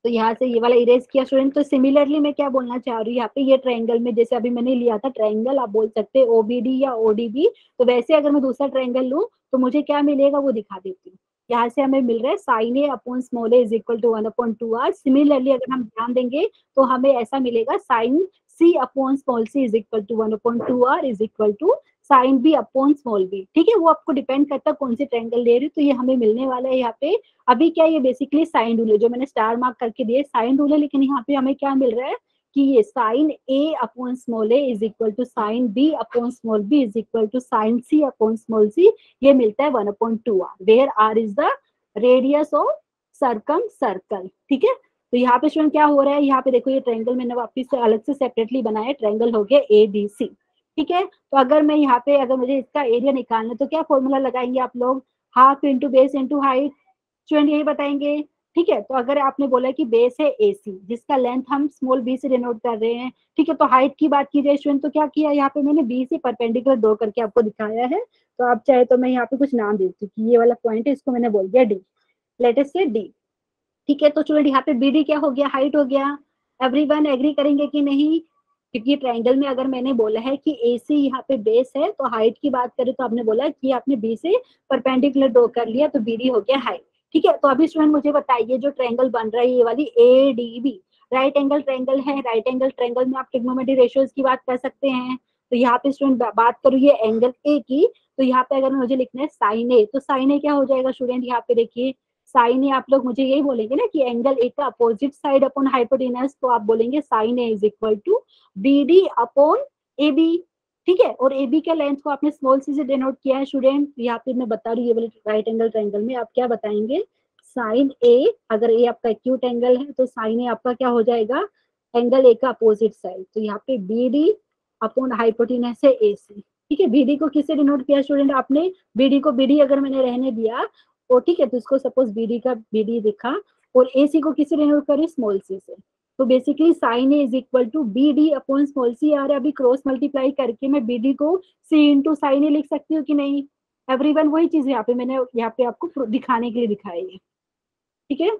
तो यहाँ से ये वाला इरेज किया स्टूडेंट। तो सिमिलरली मैं क्या बोलना चाह रही हूँ यहाँ पे, ये ट्रायंगल में जैसे अभी मैंने लिया था ट्रायंगल, आप बोल सकते हैं ओबीडी या ओडीबी, तो वैसे अगर मैं दूसरा ट्रायंगल लूँ तो मुझे क्या मिलेगा वो दिखा देती हूँ। यहाँ से हमें मिल रहा है sine A upon small A is equal to 1/2r। Similarly अगर हम ध्यान देंगे तो हमें ऐसा मिलेगा sine C upon small C is equal to 1/2r is equal to sine B upon small B. ठीक है, वो आपको डिपेंड करता है कौन से ट्रायंगल ले रही हो, तो ये हमें मिलने वाला है यहाँ पे। अभी क्या, ये बेसिकली साइन रूल है, जो मैंने स्टार मार्क करके दिए साइन रूल है, लेकिन यहाँ पे हमें क्या मिल रहा है कि ये sine A upon small A is equal to sine B upon small B is equal to sine C upon small C, ये मिलता है 1/2r, where R is the radius of circum circle. ठीक है, तो यहाँ पे स्टूडेंट क्या हो रहा है, यहाँ पे देखो ये ट्रायंगल मैंने वापिस से अलग से सेपरेटली बनाया, ट्रायंगल हो गया ए बी सी। ठीक है, तो अगर मैं यहाँ पे अगर मुझे इसका एरिया निकालना है तो क्या फॉर्मूला लगाएंगे आप लोग, half into base into height. Student यही बताएंगे। ठीक है, तो अगर आपने बोला कि बेस है AC, जिसका लेंथ हम स्मॉल b से डिनोट कर रहे हैं। ठीक है, तो हाइट की बात की जाए स्टूडेंट, तो क्या किया यहाँ पे मैंने B से परपेंडिकुलर ड्रॉ करके आपको दिखाया है। तो आप चाहे तो मैं यहाँ पे कुछ नाम देती हूँ कि ये वाला पॉइंट है, इसको मैंने बोल दिया D, लेटेस्ट से D। ठीक है, तो स्टूडेंट यहाँ पे BD क्या हो गया, हाइट हो गया। एवरीवन एग्री करेंगे कि नहीं, क्योंकि ट्रायंगल में अगर मैंने बोला है कि AC यहाँ पे बेस है, तो हाइट की बात करें तो आपने बोला कि आपने B से परपेंडिकुलर ड्रॉ कर लिया, तो BD हो गया हाइट। ठीक है, तो अभी स्टूडेंट मुझे बताइए जो ट्रायंगल बन रहा है ये वाली ADB, राइट एंगल ट्रायंगल है। राइट एंगल ट्रायंगल में आप ट्रिग्नोमेट्री रेशियोज की बात कर सकते हैं। तो यहाँ पे स्टूडेंट बात करूँ ये एंगल A की, तो यहाँ पे अगर मुझे लिखना है साइन ए, तो साइन ए क्या हो जाएगा स्टूडेंट, यहाँ पे देखिए साइन ए, आप लोग मुझे यही बोलेंगे ना कि एंगल ए का अपोजिट साइड अपॉन हाइपोटेनस, तो आप बोलेंगे sine A is equal to BD upon AB। ठीक है, और AB के लेंथ को आपने स्मॉल सी से डिनोट किया है स्टूडेंट। यहाँ पे मैं बता रही हूँ ये वाले राइट एंगल ट्रायंगल में आप क्या बताएंगे, साइन ए, अगर ए आपका एक्यूट एंगल है तो साइन ए आपका क्या हो जाएगा, एंगल ए का अपोजिट साइड। तो यहाँ पे BD अपॉन हाइपोटेनस है AC। ठीक है, BD को किससे डिनोट किया स्टूडेंट आपने, BD को BD अगर मैंने रहने दिया, और ठीक है, तो इसको सपोज BD का BD दिखा, और AC को किससे डिनोट करें, स्मॉल सी से। तो basically sine A is equal to BD upon small C आ रहा है। अभी क्रॉस मल्टीप्लाई करके मैं BD को C इंटू साइन ए लिख सकती हूँ कि नहीं। एवरीवन वही चीज यहाँ पे मैंने यहाँ पे आपको दिखाने के लिए दिखाई है। ठीक है,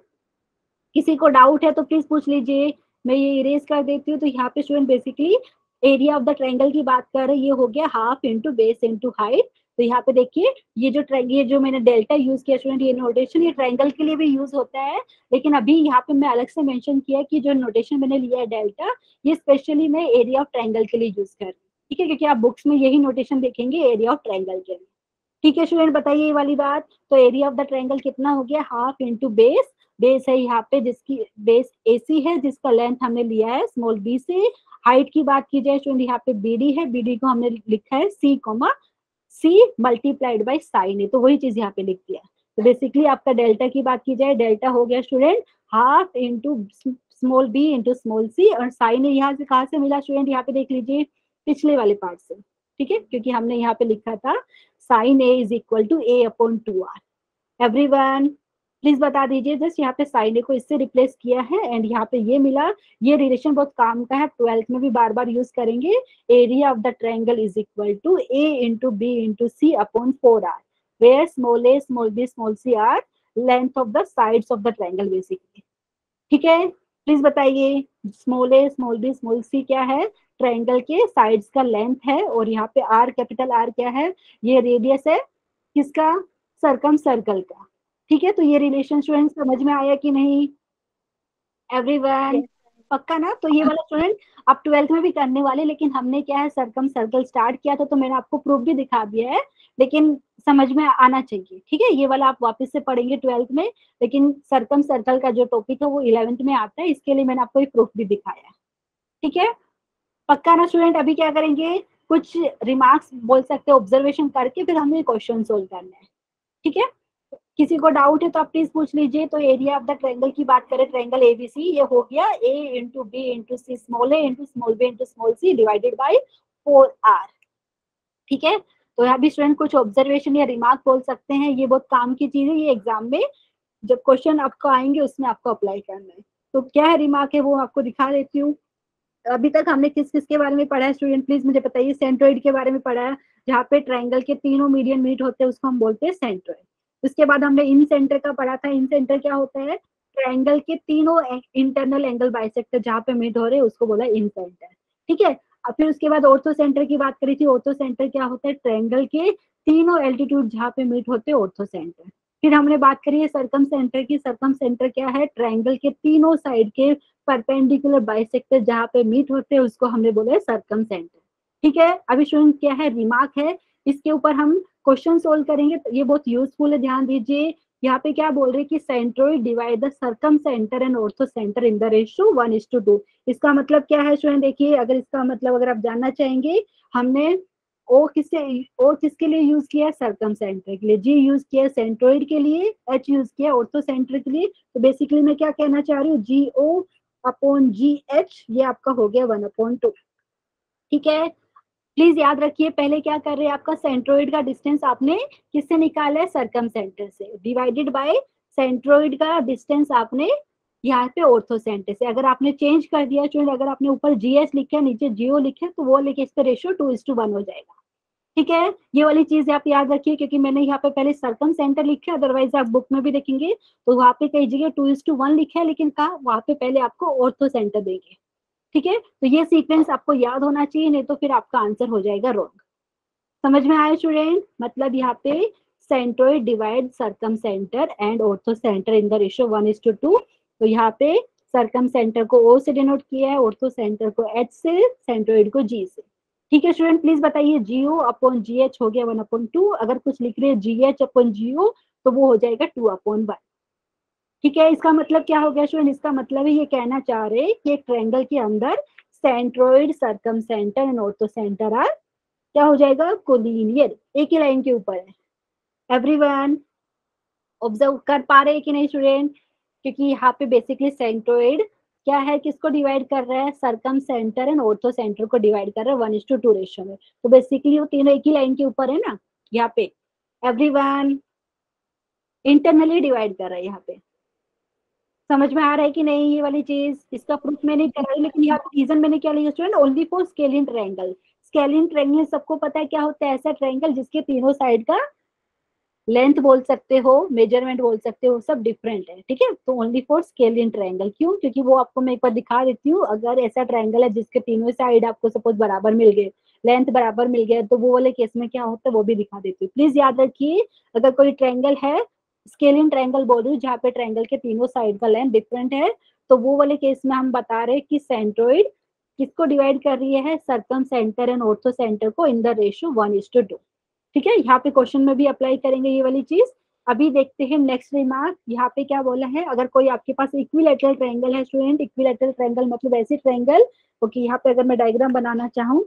किसी को डाउट है तो प्लीज पूछ लीजिए, मैं ये इरेज कर देती हूँ। तो यहाँ पे student basically area of the triangle की बात कर रहे हैं, ये हो गया half into base into height. तो यहाँ पे देखिए ये जो मैंने डेल्टा यूज किया स्टूडेंट, ये नोटेशन ये ट्रायंगल के लिए भी यूज होता है, लेकिन अभी यहाँ पे मैं अलग से मेंशन किया कि जो नोटेशन मैंने लिया है डेल्टा, ये स्पेशली मैं एरिया ऑफ ट्रायंगल के लिए यूज कर रही हूँ। ठीक है, क्योंकि आप बुक्स में यही नोटेशन देखेंगे एरिया ऑफ ट्रायंगल के लिए। ठीक है स्टूडेंट, बताइए ये वाली बात। तो एरिया ऑफ द ट्रायंगल कितना हो गया, हाफ इंटू बेस, बेस है यहाँ पे जिसकी बेस AC है, जिसका लेंथ हमने लिया है स्मॉल b से। हाइट की बात की जाए स्टूडेंट, यहाँ पे BD है, BD को हमने लिखा है C मल्टीप्लाइड बाई साइन ए, तो वही चीज यहाँ पे लिख दिया। तो बेसिकली आपका डेल्टा की बात की जाए, डेल्टा हो गया student half into small b into small c, और साइन ए यहाँ से कहाँ से मिला स्टूडेंट, यहाँ पे देख लीजिए पिछले वाले पार्ट से। ठीक है, क्योंकि हमने यहाँ पे लिखा था sine A is equal to A/2r। Everyone please बता दीजिए, जस्ट यहाँ पे साइन ए को इससे रिप्लेस किया है एंड यहाँ पे ये मिला। ये रिलेशन बहुत काम का है, 12th में भी बार बार यूज करेंगे। Area of the triangle is equal to A into B into C upon 4r, where small a small b small c are length of the sides of the triangle basically. ठीक है, please बताइए, small A small B small C क्या है? Triangle के sides का length है, और यहाँ पे आर, कैपिटल आर क्या है? ये रेडियस है किसका? सर्कम सर्कल का। ठीक है, तो ये रिलेशन स्टूडेंट समझ में आया कि नहीं? एवरीवन पक्का ना? तो ये वाला स्टूडेंट आप 12th में भी करने वाले, लेकिन हमने क्या है, सर्कम सर्कल स्टार्ट किया था तो मैंने आपको प्रूफ भी दिखा दिया है, लेकिन समझ में आना चाहिए। ठीक है, ये वाला आप वापस से पढ़ेंगे 12th में, लेकिन सर्कम सर्कल का जो टॉपिक है वो 11th में आता है, इसके लिए मैंने आपको ये प्रूफ भी दिखाया है। ठीक है, पक्का ना स्टूडेंट? अभी क्या करेंगे, कुछ रिमार्क्स बोल सकते हैं ऑब्जर्वेशन करके, फिर हमें क्वेश्चन सोल्व करना है। ठीक है, किसी को डाउट है तो आप प्लीज पूछ लीजिए। तो एरिया ऑफ द ट्रायंगल की बात करें, ट्रायंगल एबीसी, ये हो गया A into B into C small A into small B into small C divided by 4r। ठीक है, तो यहाँ भी स्टूडेंट कुछ ऑब्जर्वेशन या रिमार्क बोल सकते हैं, ये बहुत काम की चीज है, ये एग्जाम में जब क्वेश्चन आपको आएंगे उसमें आपको अप्लाई करना है। तो क्या है रिमार्क है वो आपको दिखा देती हूँ। अभी तक हमने किस किस के बारे में पढ़ा है स्टूडेंट, प्लीज मुझे बताइए। सेंट्रोइड के बारे में पढ़ा है, जहाँ पे ट्रायंगल के तीनों मीडियन मीट होते हैं उसको हम बोलते हैं सेंट्रोइड। उसके बाद हमने इन सेंटर का पढ़ा था। इन सेंटर क्या होता है? ट्रायंगल के तीनों इंटरनल एंगल बाइसेक्टर जहाँ पे मीट हो रहे हैं उसको बोला इन सेंटर। ठीक है, अब फिर उसके बाद ऑर्थो सेंटर की बात करी थी। ऑर्थो सेंटर क्या होता है? ट्रायंगल के तीनों एल्टीट्यूड जहाँ पे मीट होते हैं ऑर्थो सेंटर। फिर हमने बात करी है सर्कम सेंटर की। सर्कम सेंटर क्या है? ट्रायंगल के तीनों साइड के परपेंडिकुलर बाइसेक्टर जहाँ पे मीट होते हैं उसको हमने बोला है सर्कम सेंटर। ठीक है, अभी स्टूडेंट क्या है, रिमार्क है, इसके ऊपर हम क्वेश्चन सोल्व करेंगे। तो ये बहुत यूजफुल है, ध्यान दीजिए। यहाँ पे क्या बोल रहे हैं कि centroid divide the circum centre and ortho centre in the ratio 1:2। इसका मतलब क्या है स्टूडेंट? देखिए, अगर इसका मतलब अगर आप जानना चाहेंगे, हमने ओ किसके लिए यूज किया? सर्कम सेंटर के लिए। जी यूज किया सेंट्रोइड के लिए, एच यूज किया ऑर्थो सेंटर के लिए। तो बेसिकली मैं क्या कहना चाह रही हूँ, जी ओ अपॉन जी एच, ये आपका हो गया 1/2। ठीक है, प्लीज याद रखिए, पहले क्या कर रहे हैं, आपका सेंट्रोइड का डिस्टेंस आपने किससे निकाला है? सर्कम सेंटर से, डिवाइडेड बाय सेंट्रोइड का डिस्टेंस आपने यहाँ पे ऑर्थो सेंटर से। अगर आपने चेंज कर दिया स्टूडेंट, अगर आपने ऊपर जीएस लिखा नीचे जीओ लिखे, तो वो लेके इस पे रेशियो 2:1 हो जाएगा। ठीक है, ये वाली चीज आप याद रखिए, क्योंकि मैंने यहाँ पे पहले सर्कम सेंटर लिखा है, अदरवाइज आप बुक में भी देखेंगे तो वहाँ पे कई जगह 2:1 लिखा है, लेकिन कहा वहाँ पे पहले आपको ऑर्थो सेंटर देंगे। ठीक है, तो ये सीक्वेंस आपको याद होना चाहिए, नहीं तो फिर आपका आंसर हो जाएगा रॉन्ग। समझ में आया स्टूडेंट? मतलब यहाँ पे centroid divide circum centre and ortho centre in the ratio 1:2। तो यहाँ पे सर्कम सेंटर को ओ से डिनोट किया है, ऑर्थो सेंटर को एच से, सेंट्रोइड को जी से। ठीक है स्टूडेंट, प्लीज बताइए, जीओ अपॉन जी एच हो गया 1/2। अगर कुछ लिख रहे हैं जी एच अपॉन जीओ तो वो हो जाएगा 2/1। ठीक है, इसका मतलब क्या हो गया स्टूडेंट? इसका मतलब है ये कहना चाह रहे हैं कि एक ट्रायंगल के अंदर centroid, circumcentre and ortho centre are क्या हो जाएगा? कोलिनियर, एक ही लाइन के ऊपर है। एवरीवन ऑब्जर्व कर पा रहे हैं कि नहीं स्टूडेंट? क्योंकि यहाँ पे बेसिकली सेंट्रोइड क्या है, किसको डिवाइड कर रहा है? Circum centre and ortho centre को डिवाइड कर रहा है 1:2 रेशियो में। तो बेसिकली वो तीनों एक ही लाइन के ऊपर है ना यहाँ पे। एवरीवन इंटरनली डिवाइड कर रहा है यहाँ पे। समझ में आ रहा है कि नहीं ये वाली चीज? इसका प्रूफ मैंने कराई, लेकिन यहाँ पे रीजन मैंने क्या लिया student? Only for scalene triangle. Scalene triangle सबको पता है क्या होता है? ऐसा ट्रायंगल जिसके तीनों साइड का लेंथ बोल सकते हो, मेजरमेंट बोल सकते हो, सब डिफरेंट है। ठीक है, तो ओनली फॉर स्केलिन ट्रायंगल। क्यों? क्योंकि वो आपको मैं एक बार दिखा देती हूँ। अगर ऐसा ट्रायंगल है जिसके तीनों साइड आपको सपोज बराबर मिल गए, लेंथ बराबर मिल गया, तो वो वाले केस में क्या होता है वो भी दिखा देती हूँ। प्लीज याद रखिए, अगर कोई ट्रायंगल है, स्केलिन ट्रायंगल बोल रही हूँ, जहाँ पे ट्रायंगल के तीनों साइड का लेंथ डिफरेंट है, तो वो वाले केस में हम बता रहे हैं कि सेंट्रोइड किसको डिवाइड कर रही है? Circum centre and ortho centre को इन द रेशियो 1:2। ठीक है, यहाँ पे क्वेश्चन में भी अप्लाई करेंगे ये वाली चीज। अभी देखते हैं नेक्स्ट रिमार्क। यहाँ पे क्या बोला है? अगर कोई आपके पास इक्विलैटरल ट्रायंगल है स्टूडेंट, इक्विलैटरल ट्रायंगल मतलब ऐसी ट्रायंगल, ओके, यहाँ पे अगर मैं डायग्राम बनाना चाहूँ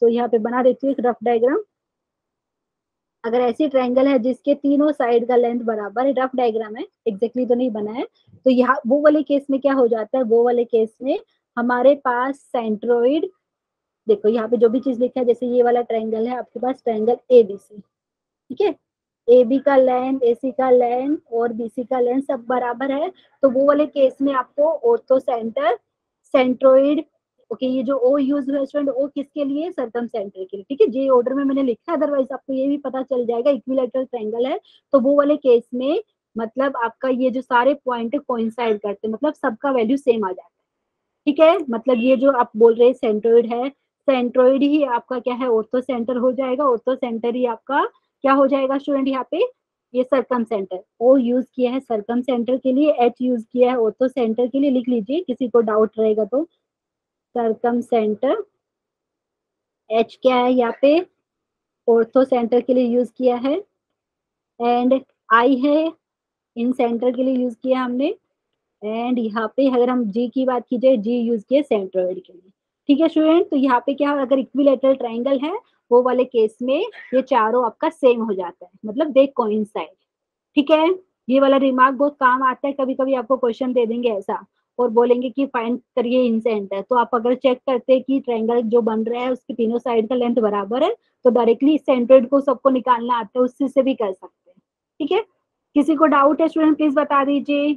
तो यहाँ पे बना देती हूँ एक रफ डायग्राम। अगर ऐसी ट्रायंगल है जिसके तीनों साइड का लेंथ बराबर है, रफ डायग्राम है, एग्जैक्टली तो नहीं बना है, तो यहाँ वो वाले केस में क्या हो जाता है? वो वाले केस में हमारे पास सेंट्रोइड, देखो यहाँ पे जो भी चीज लिखा है, जैसे ये वाला ट्रायंगल है आपके पास, ट्रायंगल एबीसी। ठीक है, ए बी का लेंथ, ए सी का लेंथ और बी सी का लेंथ सब बराबर है, तो वो वाले केस में आपको ऑर्थो सेंटर, सेंट्रोइड, ओके, ये जो ओ यूज हुआ स्टूडेंट, ओ किसके लिए? सर्कम सेंटर के लिए। ठीक है, जे ऑर्डर में मैंने लिखा है, अदरवाइज आपको ये भी पता चल जाएगा इक्विलैटरल ट्रायंगल है तो वो वाले केस में मतलब आपका ये जो सारे पॉइंट कोइंसाइड करते हैं, मतलब सबका वैल्यू सेम आ जाता है। ठीक है, मतलब ये जो आप बोल रहे हैं सेंट्रोइड है, सेंट्रोइड ही आपका क्या है, ऑर्थो सेंटर हो जाएगा, ऑर्थो सेंटर ही आपका क्या हो जाएगा स्टूडेंट यहाँ पे, ये सरकम सेंटर। ओ यूज किया है सरकम सेंटर के लिए, एच यूज किया है ऑर्थो सेंटर के लिए, लिख लीजिए किसी को डाउट रहेगा तो। सरकम सेंटर, एच क्या है यहाँ पे, ऑर्थो सेंटर के लिए यूज किया है, एंड आई है इन सेंटर के लिए यूज किया हमने, एंड यहाँ पे अगर हम जी की बात की जाए, जी यूज किया सेंट्रोइड के लिए। ठीक है स्टूडेंट, तो यहाँ पे क्या, अगर इक्विलेटरल ट्राइंगल है वो वाले केस में ये चारों आपका सेम हो जाता है, मतलब दे कोइंसाइड। ठीक है, ये वाला रिमार्क बहुत काम आता है, कभी कभी आपको क्वेश्चन दे देंगे ऐसा और बोलेंगे कि फाइंड करिए इन सेंटर, तो आप अगर चेक करते हैं कि ट्रायंगल जो बन रहा है उसके तीनों साइड का लेंथ बराबर है, तो डायरेक्टली सेंट्रोइड को सबको निकालना आता है, उससे से भी कर सकते हैं। ठीक है, किसी को डाउट है स्टूडेंट प्लीज बता दीजिए,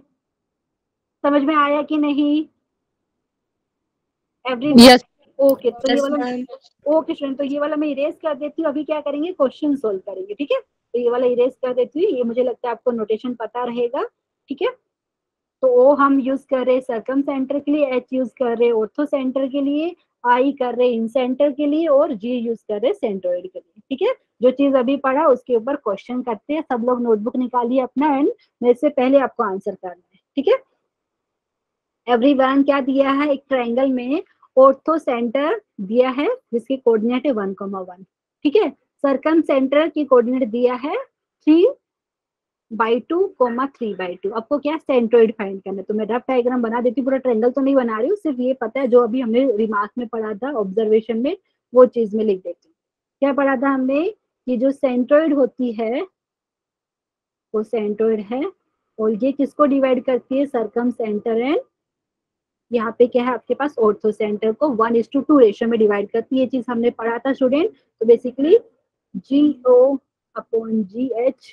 समझ में आया कि नहीं एवरीवन? यस ओके, तो ये Yes, वाला, ma'am. ओके स्टूडेंट, तो ये वाला मैं इरेज कर देती हूँ, अभी क्या करेंगे क्वेश्चन सोल्व करेंगे। ठीक है, तो ये वाला इरेज कर देती हूँ, ये मुझे लगता है आपको नोटेशन पता रहेगा। ठीक है, तो ओ हम यूज कर रहे हैं सर्कम सेंटर के लिए, एच यूज कर रहे हैं ऑर्थो सेंटर के लिए, आई कर रहे हैं इन सेंटर के लिए, और जी यूज कर रहे हैं सेंट्रोइड के लिए। ठीक है, जो चीज अभी पढ़ा उसके ऊपर क्वेश्चन करते हैं, सब लोग नोटबुक निकालिए अपना, एंड मेरे से पहले आपको आंसर करना है। ठीक है, एवरीवन क्या दिया है, एक ट्रायंगल में ऑर्थो सेंटर दिया है जिसकी कोऑर्डिनेट है 1,1। ठीक है, सर्कम सेंटर की कोऑर्डिनेट दिया है 3/2, 3/2। आपको क्या सेंट्रोइड फाइंड करना है, तो मैं रफ डायग्राम बना देती हूँ, पूरा ट्रायंगल तो नहीं बना रही हूँ, सिर्फ ये पता है जो अभी हमने रिमार्क में पढ़ा था ऑब्जर्वेशन में, वो चीज में लिख देती हूँ। क्या पढ़ा था हमने, कि जो सेंट्रोइड होती है वो सेंट्रोइड है, और ये किसको डिवाइड करती है, सर्कम सेंटर एंड यहाँ पे क्या है आपके पास ऑर्थो सेंटर को 1:2 रेशियो में डिवाइड करती है, ये चीज हमने पढ़ा था स्टूडेंट। तो basically GO/GH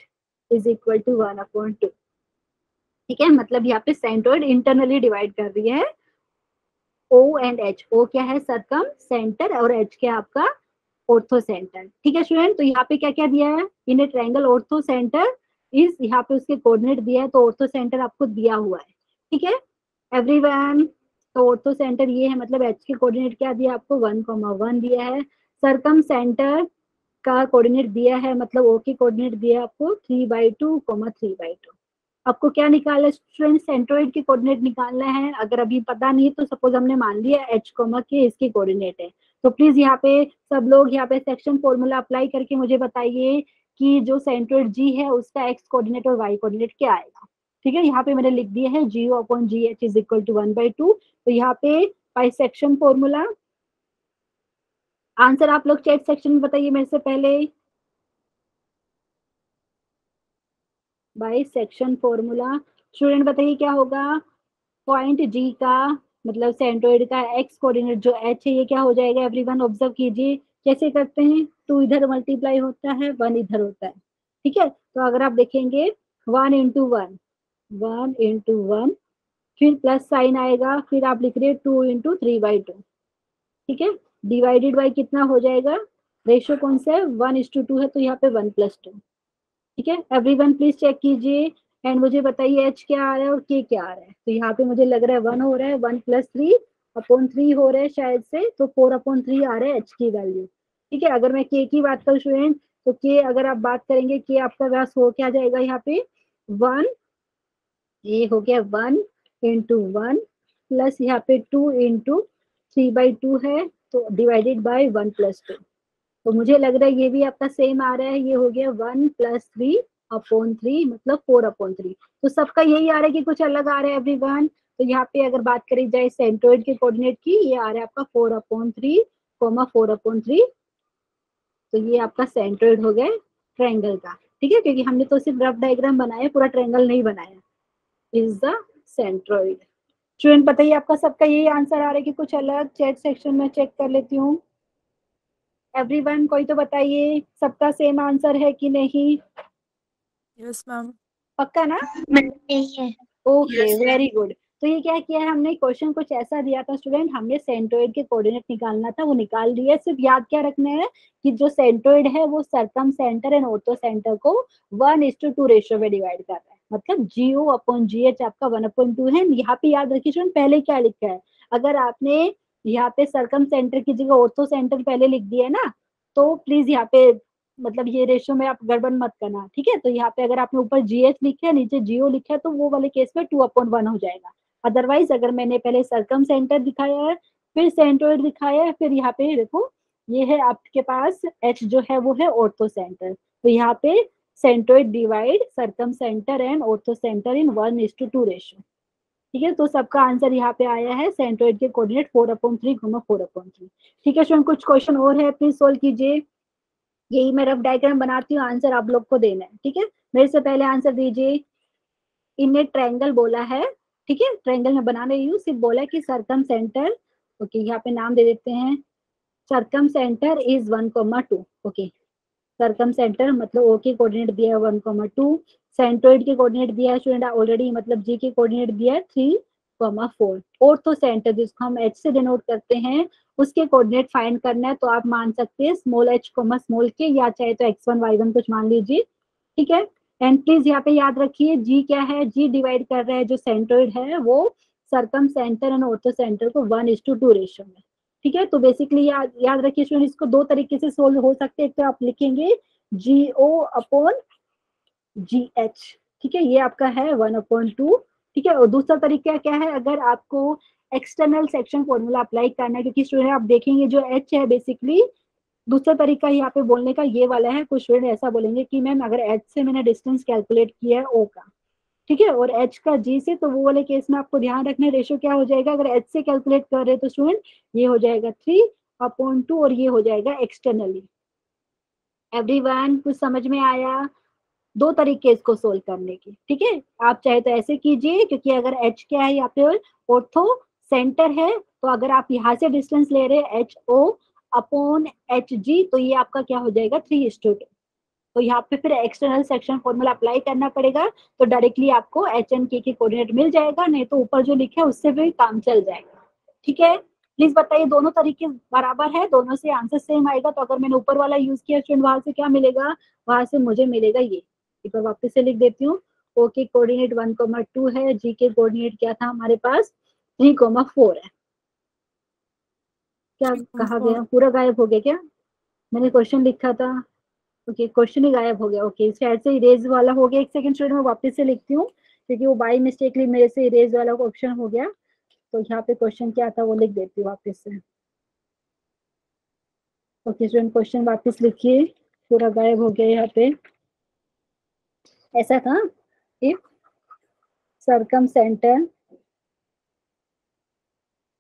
is equal to 1/2। ठीक है, मतलब यहाँ पे सेंट्रोइड इंटरनली डिवाइड कर रही है O एंड H। O क्या है सर्कम सेंटर, और H क्या है आपका ऑर्थो सेंटर। ठीक है स्टूडेंट, तो यहाँ पे क्या क्या दिया है, in a triangle ortho centre इस, यहाँ पे उसके कोऑर्डिनेट दिया है, तो ऑर्थो सेंटर आपको दिया हुआ है। ठीक है एवरीवन, तो ऑर्थो सेंटर ये है, मतलब एच के कोऑर्डिनेट क्या दिया आपको, 1,1 दिया है। सर्कम सेंटर का कोऑर्डिनेट दिया है, मतलब ओ की कोऑर्डिनेट दिया है आपको 3/2, 3/2। आपको क्या निकालना है स्टूडेंट, सेंट्रोइड के कोऑर्डिनेट निकालना है। अगर अभी पता नहीं है तो सपोज हमने मान लिया एच कोमा के इसकी कोऑर्डिनेट है, तो प्लीज यहाँ पे सब लोग यहाँ पे सेक्शन फॉर्मूला अप्लाई करके मुझे बताइए कि जो सेंट्रोइड जी है उसका एक्स कोऑर्डिनेट और वाई कोऑर्डिनेट क्या आएगा। ठीक है, यहाँ पे मैंने लिख दिया है GO/GH इज इक्वल टू 1/2। तो यहाँ पे बाई सेक्शन फॉर्मूला, आंसर आप लोग चैट सेक्शन में बताइए मेरे से पहले। बाई सेक्शन फॉर्मूला स्टूडेंट बताइए क्या होगा, पॉइंट जी का मतलब सेंट्रोइड का एक्स कोऑर्डिनेट जो एच है ये क्या हो जाएगा, एवरीवन ऑब्जर्व कीजिए कैसे करते हैं, 2 इधर मल्टीप्लाई होता है, 1 इधर होता है। ठीक है, तो अगर आप देखेंगे 1 इंटू 1, 1 इंटू 1, फिर प्लस साइन आएगा, फिर आप लिख रहे हैं 2 इंटू 3/2। ठीक है, डिवाइडेड बाई कितना हो जाएगा, रेशियो कौन सा है, 1:2 है, तो यहाँ पे 1+2। ठीक है, एवरीवन प्लीज चेक कीजिए एंड मुझे बताइए एच क्या आ रहा है और के क्या आ रहा है। तो यहाँ पे मुझे लग रहा है 1 हो रहा है, 1+3/3 हो रहा है शायद से, तो 4/3 आ रहा है एच की वैल्यू। ठीक है, अगर मैं के की बात करूँ स्टूडेंट, तो के अगर आप बात करेंगे के आपका व्यास हो क्या जाएगा यहाँ पे 1, ये हो गया 1 इंटू 1 प्लस यहाँ पे 2 इंटू 3/2 है, तो डिवाइडेड बाई 1+2। तो मुझे लग रहा है ये भी आपका सेम आ रहा है, ये हो गया 1+3/3 मतलब 4/3। तो सबका यही आ रहा है कि कुछ अलग आ रहा है एवरीवन। तो यहाँ पे अगर बात करी जाए सेंट्रोइड के कोऑर्डिनेट की, ये आ रहा है आपका 4/3, 4/3। तो ये आपका सेंट्रोइड हो गया ट्रायंगल का। ठीक है, क्योंकि हमने तो सिर्फ रफ डायग्राम बनाया, पूरा ट्रायंगल नहीं बनाया। Is the centroid. स्टूडेंट बताइए आपका सबका यही आंसर आ रहा है कि कुछ अलग, चैट सेक्शन में चेक कर लेती हूँ। एवरीवन कोई तो बताइए सबका सेम आंसर है कि नहीं, Yes, ma'am. पक्का ना? नहीं है। Okay Yes, ma'am. Very good. तो ये क्या किया है हमने, क्वेश्चन कुछ ऐसा दिया था स्टूडेंट, हमने सेंट्रोइड के कोऑर्डिनेट निकालना था, वो निकाल दिया। सिर्फ याद क्या रखना है कि जो सेंट्रोइड है वो circum centre and ortho centre को 1:2 रेशियो में डिवाइड कर रहा है, मतलब GO/GH आपका 1/2 है। यहाँ पे याद रखिए स्टूडेंट पहले क्या लिखा है, अगर आपने यहाँ पे सरकम सेंटर की जगह ऑर्थो सेंटर पहले लिख दिया है ना, तो प्लीज यहाँ पे मतलब ये रेशियो में आप गड़बड़ मत करना, ठीक है। तो यहाँ पे अगर आपने ऊपर GH लिखा है, नीचे GO लिखा है, तो वो वाले केस में 2/1 हो जाएगा। अदरवाइज अगर मैंने पहले सरकम सेंटर दिखाया है, फिर सेंट्रोइड दिखाया है, फिर यहाँ पे देखो ये है आपके पास H जो है वो है ऑर्थो सेंटर, तो यहाँ पे centroid divide circum centre and ortho centre in 1:2 ratio, ठीक है। तो सबका आंसर यहाँ पे आया है सेंट्रोइड के कोऑर्डिनेट 4/3, 4/3। ठीक है स्टूडेंट, कुछ क्वेश्चन और है प्लीज सोल्व कीजिए। यही मैं रफ डायग्राम बनाती हूँ, आंसर आप लोग को देना है, ठीक है। मेरे से पहले आंसर दीजिए। इनने ट्रायंगल बोला है, ठीक है, ट्रायंगल में बना रही हूँ, सिर्फ बोला है कि सरकम सेंटर, ओके यहाँ पे नाम दे देते हैं, सरकम सेंटर इज 1,2, ओके। सरकम सेंटर मतलब ओ के कोऑर्डिनेट दिया है 1,2, सेंट्रोइड के कोऑर्डिनेट दिया है स्टूडेंट ऑलरेडी, मतलब जी के कोऑर्डिनेट दिया है 3,4। ऑर्थो सेंटर जिसको हम H से डिनोट करते हैं, उसके कोऑर्डिनेट फाइंड करना है, तो आप मान सकते हैं स्मॉल h स्मॉल के, या चाहे तो x1 y1 कुछ मान लीजिए, ठीक है। एंड प्लीज यहाँ पे याद रखिए जी क्या है, जी डिवाइड कर रहा है जो सेंट्रोइड है वो सरकम सेंटर एंड ऑर्थो सेंटर को 1:2 रेशियो में, ठीक है। तो बेसिकली याद रखिए स्टूडेंट, इसको दो तरीके से सोल्व हो सकते हैं। एक तो आप लिखेंगे GO/GH, ठीक है, ये आपका है 1/2, ठीक है। और दूसरा तरीका क्या है, अगर आपको एक्सटर्नल सेक्शन फॉर्मूला अप्लाई करना है, क्योंकि स्टूडेंट आप देखेंगे जो H है बेसिकली, दूसरा तरीका यहाँ पे बोलने का ये वाला है, कुछ स्टूडेंट ऐसा बोलेंगे कि मैम अगर H से मैंने डिस्टेंस कैलकुलेट किया है O का, ठीक है, और H का G से, तो वो वाले केस में आपको ध्यान रखना रेशियो क्या हो जाएगा, अगर H से कैलकुलेट कर रहे हैं तो स्टूडेंट ये हो जाएगा 3/2 और ये हो जाएगा एक्सटर्नली। एवरीवन कुछ समझ में आया? दो तरीके इसको सोल्व करने की, ठीक है। आप चाहे तो ऐसे कीजिए, क्योंकि अगर H क्या है या फिर ऑर्थो सेंटर है, तो अगर आप यहाँ से डिस्टेंस ले रहे हैं HO/HG, तो ये आपका क्या हो जाएगा 3:2। तो यहाँ पे फिर एक्सटर्नल सेक्शन फॉर्मूला अप्लाई करना पड़ेगा, तो डायरेक्टली आपको H एंड K के कोऑर्डिनेट मिल जाएगा, नहीं तो ऊपर जो लिखा है उससे भी काम चल जाएगा, ठीक है। प्लीज बताइए दोनों तरीके बराबर है, दोनों से आंसर सेम आएगा। तो अगर मैंने ऊपर वाला यूज किया स्टूडेंट, वहां से क्या मिलेगा, वहां से मुझे मिलेगा ये, एक बार वापस से लिख देती हूँ। O के कोऑर्डिनेट 1,2 है, G के कोऑर्डिनेट क्या था हमारे पास 3,4 है। क्या कहा 3,4 गया, पूरा गायब हो गया क्या? मैंने क्वेश्चन लिखा था, ओके क्वेश्चन ही गायब हो गया, ओके शायद से इरेज वाला हो गया। एक सेकंड स्टूडेंट मैं वापस से लिखती हूँ, क्योंकि वो बाई मिस्टेकली मेरे से इरेज वाला ऑप्शन हो गया। तो यहाँ पे क्वेश्चन क्या था वो लिख देती हूँ वापस से। ओके स्टूडेंट क्वेश्चन वापस लिखिए, पूरा गायब हो गया यहाँ पे। ऐसा था, इफ सरकम सेंटर,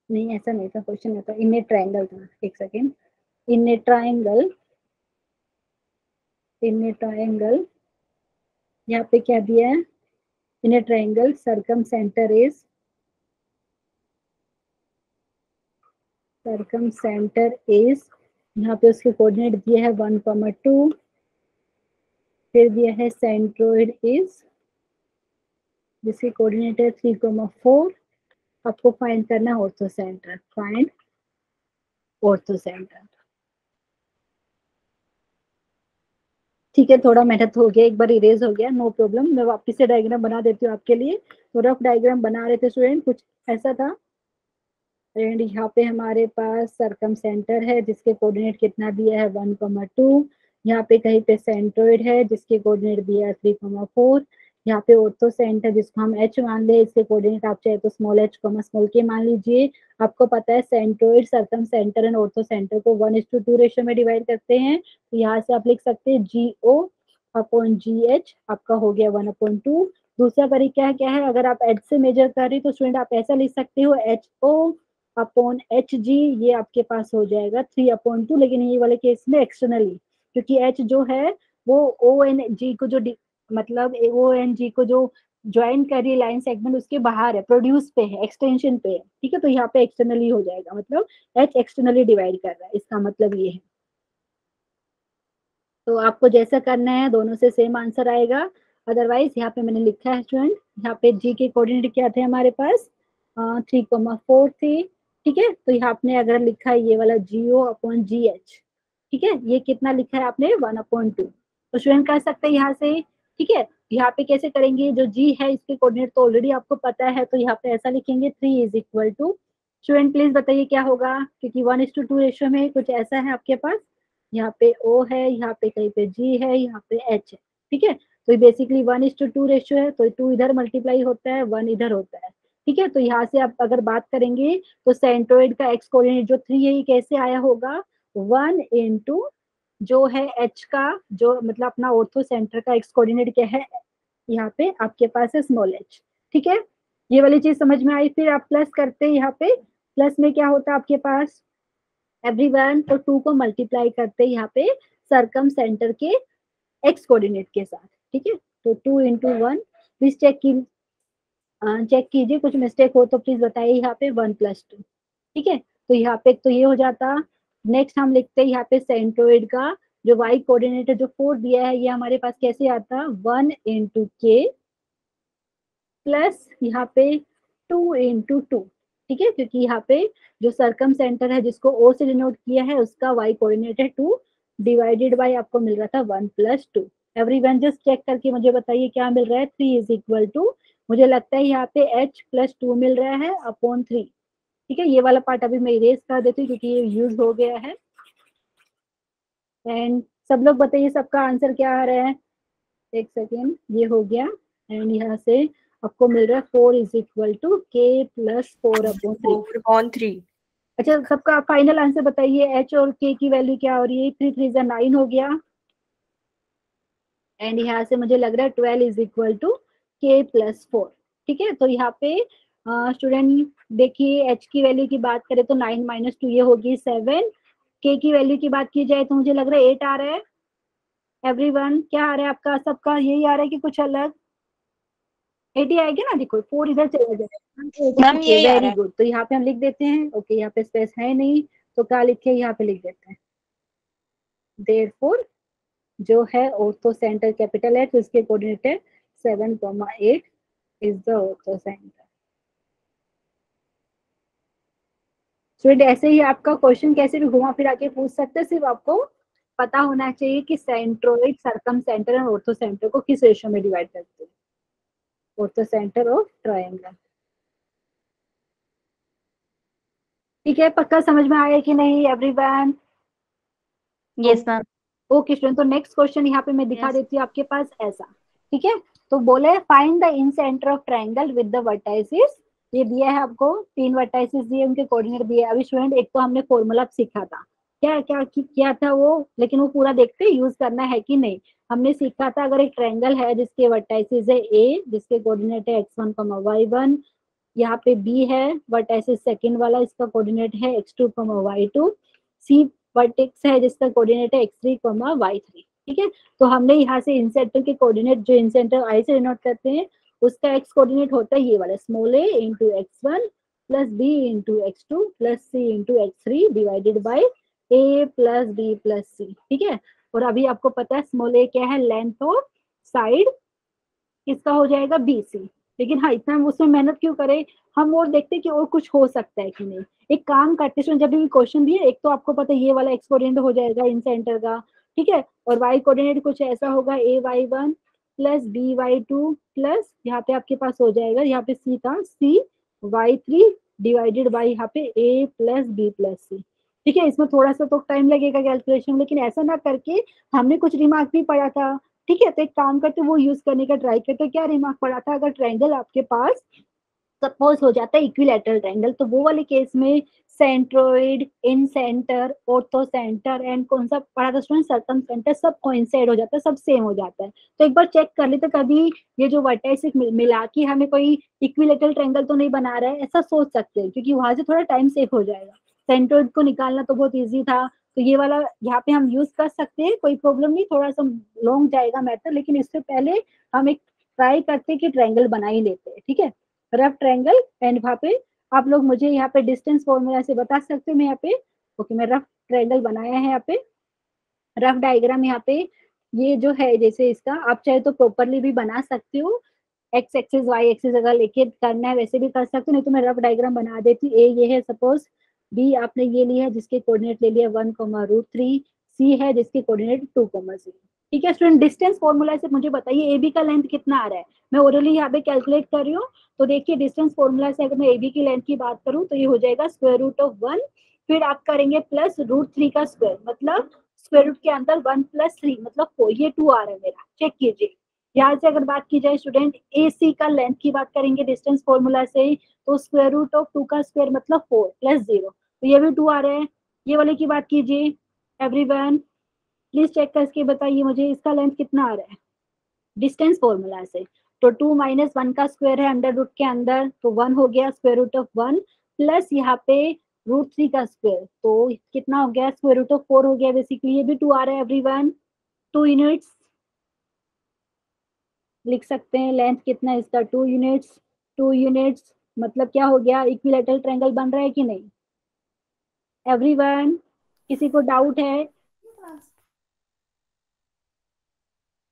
नहीं ऐसा नहीं था क्वेश्चन, नहीं था, इन ए ट्रायंगल था, एक second, in a triangle, in a triangle, यहाँ पे क्या दिया है, in a triangle circum centre is, circum centre is, यहाँ पे उसके कोऑर्डिनेट दिए है 1,2, फिर दिया है सेंट्रोइड इज, जिसके कोऑर्डिनेट है 3,4। आपको फाइंड करना है ortho centre, find ortho centre, ठीक है। थोड़ा मेहनत हो गया, एक बार इरेज हो गया, नो प्रॉब्लम। मैं वापस से डायग्राम बना देती हूँ आपके लिए। तो रफ डायग्राम बना रहे थे स्टूडेंट, कुछ ऐसा था। एंड यहाँ पे हमारे पास सरकम सेंटर है जिसके कोऑर्डिनेट कितना दिया है 1,2। यहाँ पे कहीं पे सेंट्रोइड है जिसके कोऑर्डिनेट दिया है 3,4। यहाँ पे ऑर्थो सेंटर जिसको हम H मान ले, इसके कोऑर्डिनेट आप चाहे तो स्मॉल h स्मॉल k मान लीजिए। आपको पता है centroid circum centre and ortho centre को 1:2 रेशियो में डिवाइड करते हैं, तो यहाँ से आप लिख सकते हैं GO/GH, आपका हो गया 1/2। दूसरा तरीका क्या है, अगर आप H से मेजर कर रही तो स्टूडेंट आप ऐसा लिख सकते हो HO/HG, ये आपके पास हो जाएगा 3/2, लेकिन ये वाले केस में एक्सटर्नली, क्योंकि H जो है वो ONG को जो मतलब ONG को जो ज्वाइन कर रही है लाइन सेगमेंट, उसके बाहर है, प्रोड्यूस पे है, एक्सटेंशन पे है, ठीक है। तो यहाँ पे एक्सटर्नली हो जाएगा, मतलब H एक्सटर्नली डिवाइड कर रहा है, इसका मतलब ये है। तो आपको जैसा करना है दोनों से सेम आंसर आएगा। अदरवाइज यहाँ पे मैंने लिखा है स्टूडेंट, यहाँ पे G के कोऑर्डिनेट क्या थे हमारे पास 3,4 थे, ठीक है। तो यहाँ आपने अगर लिखा है ये वाला GO/GH, ठीक है, ये कितना लिखा है आपने 1/2। तो स्टूडेंट कर सकते हैं यहाँ से, ठीक है। यहाँ पे कैसे करेंगे, जो G है इसके कोऑर्डिनेट तो ऑलरेडी आपको पता है, तो यहाँ पे ऐसा लिखेंगे 3 = स्टूडेंट प्लीज बताइए क्या होगा, क्योंकि 1:2 रेशियो में कुछ ऐसा है आपके पास, यहाँ पे O है, यहाँ पे कहीं पे G है, यहाँ पे H है, ठीक है। तो ये बेसिकली 1:2 रेशियो है, तो 2 इधर मल्टीप्लाई होता है, 1 इधर होता है, ठीक है। तो यहाँ से आप अगर बात करेंगे तो सेंट्रोइड का एक्स कोऑर्डिनेट जो 3 है ये कैसे आया होगा, 1 इंटू जो है H का जो मतलब अपना ऑर्थो सेंटर का एक्स कोऑर्डिनेट क्या है, यहाँ पे आपके पास है स्मॉल h, ठीक है। ये वाली चीज समझ में आई। फिर आप प्लस करते हैं, यहाँ पे प्लस में क्या होता है आपके पास, एवरीवन, तो 2 को मल्टीप्लाई करते हैं यहाँ पे सर्कम सेंटर के एक्स कोऑर्डिनेट के साथ, ठीक है। तो 2 इंटू 1, प्लीज चेक कीजिए, कुछ मिस्टेक हो तो प्लीज बताइए। यहाँ पे 1 + 2, ठीक है। तो यहाँ पे तो ये हो जाता। नेक्स्ट हम लिखते हैं यहाँ पे सेंट्रोइड का जो वाई कोऑर्डिनेट जो 4 दिया है, ये हमारे पास कैसे आता, 1 इंटू के प्लस यहाँ पे 2 इंटू 2, ठीक है। क्योंकि यहाँ पे जो सर्कम सेंटर है जिसको ओ से डिनोट किया है उसका वाई कोऑर्डिनेट है 2, डिवाइडेड बाय आपको मिल रहा था 1 + 2। एवरीवन जस्ट चेक करके मुझे बताइए क्या मिल रहा है, 3 इज इक्वल टू, मुझे लगता है यहाँ पे h + 2 मिल रहा है अपॉन 3, ठीक है। ये वाला पार्ट अभी मैं इरेज कर देती हूँ क्योंकि ये यूज हो गया है। एंड सब लोग बताइए सबका आंसर क्या आ रहा है, एक सेकेंड, ये हो गया। एंड यहाँ से आपको मिल रहा है 4 इज इक्वल टू k + 4/3। अच्छा, सबका फाइनल आंसर बताइए, h और k की वैल्यू क्या हो रही है, 3 3 जा 9 हो गया। एंड यहाँ से मुझे लग रहा है 12 इज इक्वल टू k + 4, ठीक है। तो यहाँ पे स्टूडेंट देखिए h की वैल्यू की बात करें तो 9 - 2 ये होगी 7, k की वैल्यू की बात की जाए तो मुझे लग रहा है 8 आ रहा है। एवरीवन क्या आ रहा है आपका, सबका यही आ रहा है कि कुछ अलग, 80 आएगा ना, देखो 4 इधर चला जाएगा, मैम यही आ रहा वेरी है। गुड। तो यहाँ पे हम लिख देते हैं, ओके यहाँ पे स्पेस है नहीं तो क्या लिखे, यहाँ पे लिख देते हैं देयरफॉर जो है ऑर्थो सेंटर कैपिटल है तो इसके कोऑर्डिनेट है 7,8 is the ortho centre. Student ऐसे ही आपका क्वेश्चन कैसे भी घुमा फिरा के पूछ सकते हैं, सिर्फ आपको पता होना चाहिए कि सेंट्रोइड, सर्कम सेंटर और ऑर्थो सेंटर को किस रेशियो में डिवाइड करते हैं, ऑर्थो सेंटर ऑफ ट्रायंगल, ठीक है। पक्का समझ में आया कि नहीं everyone? Yes ma'am. Okay student, तो नेक्स्ट क्वेश्चन यहाँ पे मैं दिखा Yes. देती हूँ आपके पास ऐसा, ठीक है। तो बोले find the in centre of triangle with the vertices, ये दिया है आपको 3 वर्टाइसिस दिए, उनके कोऑर्डिनेट दिए। अभी स्टूडेंट एक तो हमने फॉर्मूला सीखा था, क्या क्या किया था वो, लेकिन वो पूरा देखते यूज करना है कि नहीं। हमने सीखा था अगर एक ट्रायंगल है जिसके वर्टाइसिस है ए, जिसके कोऑर्डिनेट है x1, y1, यहाँ पे बी है वर्टाइसिस सेकंड वाला, इसका कोऑर्डिनेट है x2, y2, सी वर्टेक्स है जिसका कोऑर्डिनेट है x3, y3, ठीक है। तो हमने यहाँ से इन सेंटर के कोऑर्डिनेट जो इन सेंटर आई से डिनोट करते हैं उसका एक्स कोऑर्डिनेट होता है ये वाला small a into x1 plus b into x2 plus c into x3 divided by a plus b plus c, ठीक है। और अभी आपको पता है स्मॉल a क्या है, लेंथ और साइड, इसका हो जाएगा BC। लेकिन हाँ, इतना हम उसमें मेहनत क्यों करें, हम और देखते हैं कि और कुछ हो सकता है कि नहीं। एक काम करते हैं, जब भी क्वेश्चन दिए एक तो आपको पता है ये वाला एक्स कोऑर्डिनेट हो जाएगा इन सेंटर का, ठीक है। और वाई कोऑर्डिनेट कुछ ऐसा होगा AY1 प्लस BY2 प्लस यहाँ पे आपके पास हो जाएगा, यहाँ पे C था CY3 डिवाइडेड बाई यहाँ पे A plus B plus C, ठीक है। इसमें थोड़ा सा तो टाइम लगेगा कैलकुलेशन, लेकिन ऐसा ना करके हमने कुछ रिमार्क भी पढ़ा था, ठीक है। तो एक काम करते वो यूज करने का ट्राई करते। क्या रिमार्क पड़ा था, अगर ट्रायंगल आपके पास सपोज हो जाता है इक्विलैटरल ट्रायंगल, तो वो वाले केस में centroid, in centre, ortho centre and कौन सा पढ़ा था स्टूडेंट, सर्कम सेंटर, सब कोइंसाइड हो जाता है, सब सेम हो जाता है। तो एक बार चेक कर लेते कभी ये जो वर्टाइसिस मिला के हमें कोई इक्विलैटरल ट्रायंगल तो नहीं बना रहा है, ऐसा सोच सकते हैं, क्योंकि वहां से थोड़ा टाइम सेव हो जाएगा। सेंट्रोइड को निकालना तो बहुत ईजी था, तो ये वाला यहाँ पे हम यूज कर सकते हैं, कोई प्रॉब्लम नहीं, थोड़ा सा लॉन्ग जाएगा मैथड, लेकिन इससे पहले हम एक ट्राई करते कि ट्रायंगल बना ही लेते हैं, ठीक है, रफ ट्रायंगल। एंड वहाँ पे आप लोग मुझे यहाँ पे डिस्टेंस फॉर्मूला से बता सकते हो, मैं यहाँ पे ओके मैं रफ ट्रायंगल बनाया है, यहाँ पे रफ डायग्राम, यहाँ पे ये जो है जैसे इसका आप चाहे तो प्रॉपरली भी बना सकते हो, एक्स एक्सिस वाई एक्सिस अगर लेके करना है वैसे भी कर सकते हो, नहीं तो मैं रफ डायग्राम बना देती हूँ। ए ये है सपोज, बी आपने ये लिया है जिसके कोऑर्डिनेट ले लिया 1,√3, सी है जिसके कोऑर्डिनेट 2,0, ठीक है। स्टूडेंट डिस्टेंस फॉर्मूला से मुझे बताइए ए बी का लेंथ कितना आ रहा है, मैं ओरली यहाँ पे कैलकुलेट कर रही हूँ, तो देखिए डिस्टेंस फॉर्मूला से अगर मैं AB की लेंथ की बात करूं तो ये हो जाएगा स्क्वायर रूट ऑफ 1, फिर आप करेंगे प्लस √3 का स्क्वायर, मतलब स्क्वायर रूट के अंदर 1 + 3 मतलब 4, ये 2 आ रहा है मेरा, चेक कीजिए। यहाँ से अगर बात की जाए स्टूडेंट AC का लेंथ की बात करेंगे डिस्टेंस फॉर्मूला से, तो स्क्वायर रूट ऑफ 2 का स्क्वायर मतलब 4 + 0, तो ये भी 2 आ रहे हैं। ये वाले की बात कीजिए एवरीवन, प्लीज चेक करके बताइए मुझे इसका लेंथ कितना आ रहा है डिस्टेंस फॉर्मूला से। तो 2 - 1 का स्क्वायर है अंडर रूट के अंदर, तो 1 हो गया स्क्वायर रूट ऑफ 1 प्लस यहाँ पे √3 का स्क्वायर, तो कितना हो गया स्क्वायर रूट ऑफ 4 हो गया बेसिकली, ये भी 2 आ रहा है एवरीवन। 2 यूनिट्स लिख सकते हैं, लेंथ कितना है इसका 2 यूनिट्स। 2 यूनिट्स मतलब क्या हो गया, इक्विलैटरल ट्रायंगल बन रहा है कि नहीं एवरीवन, किसी को डाउट है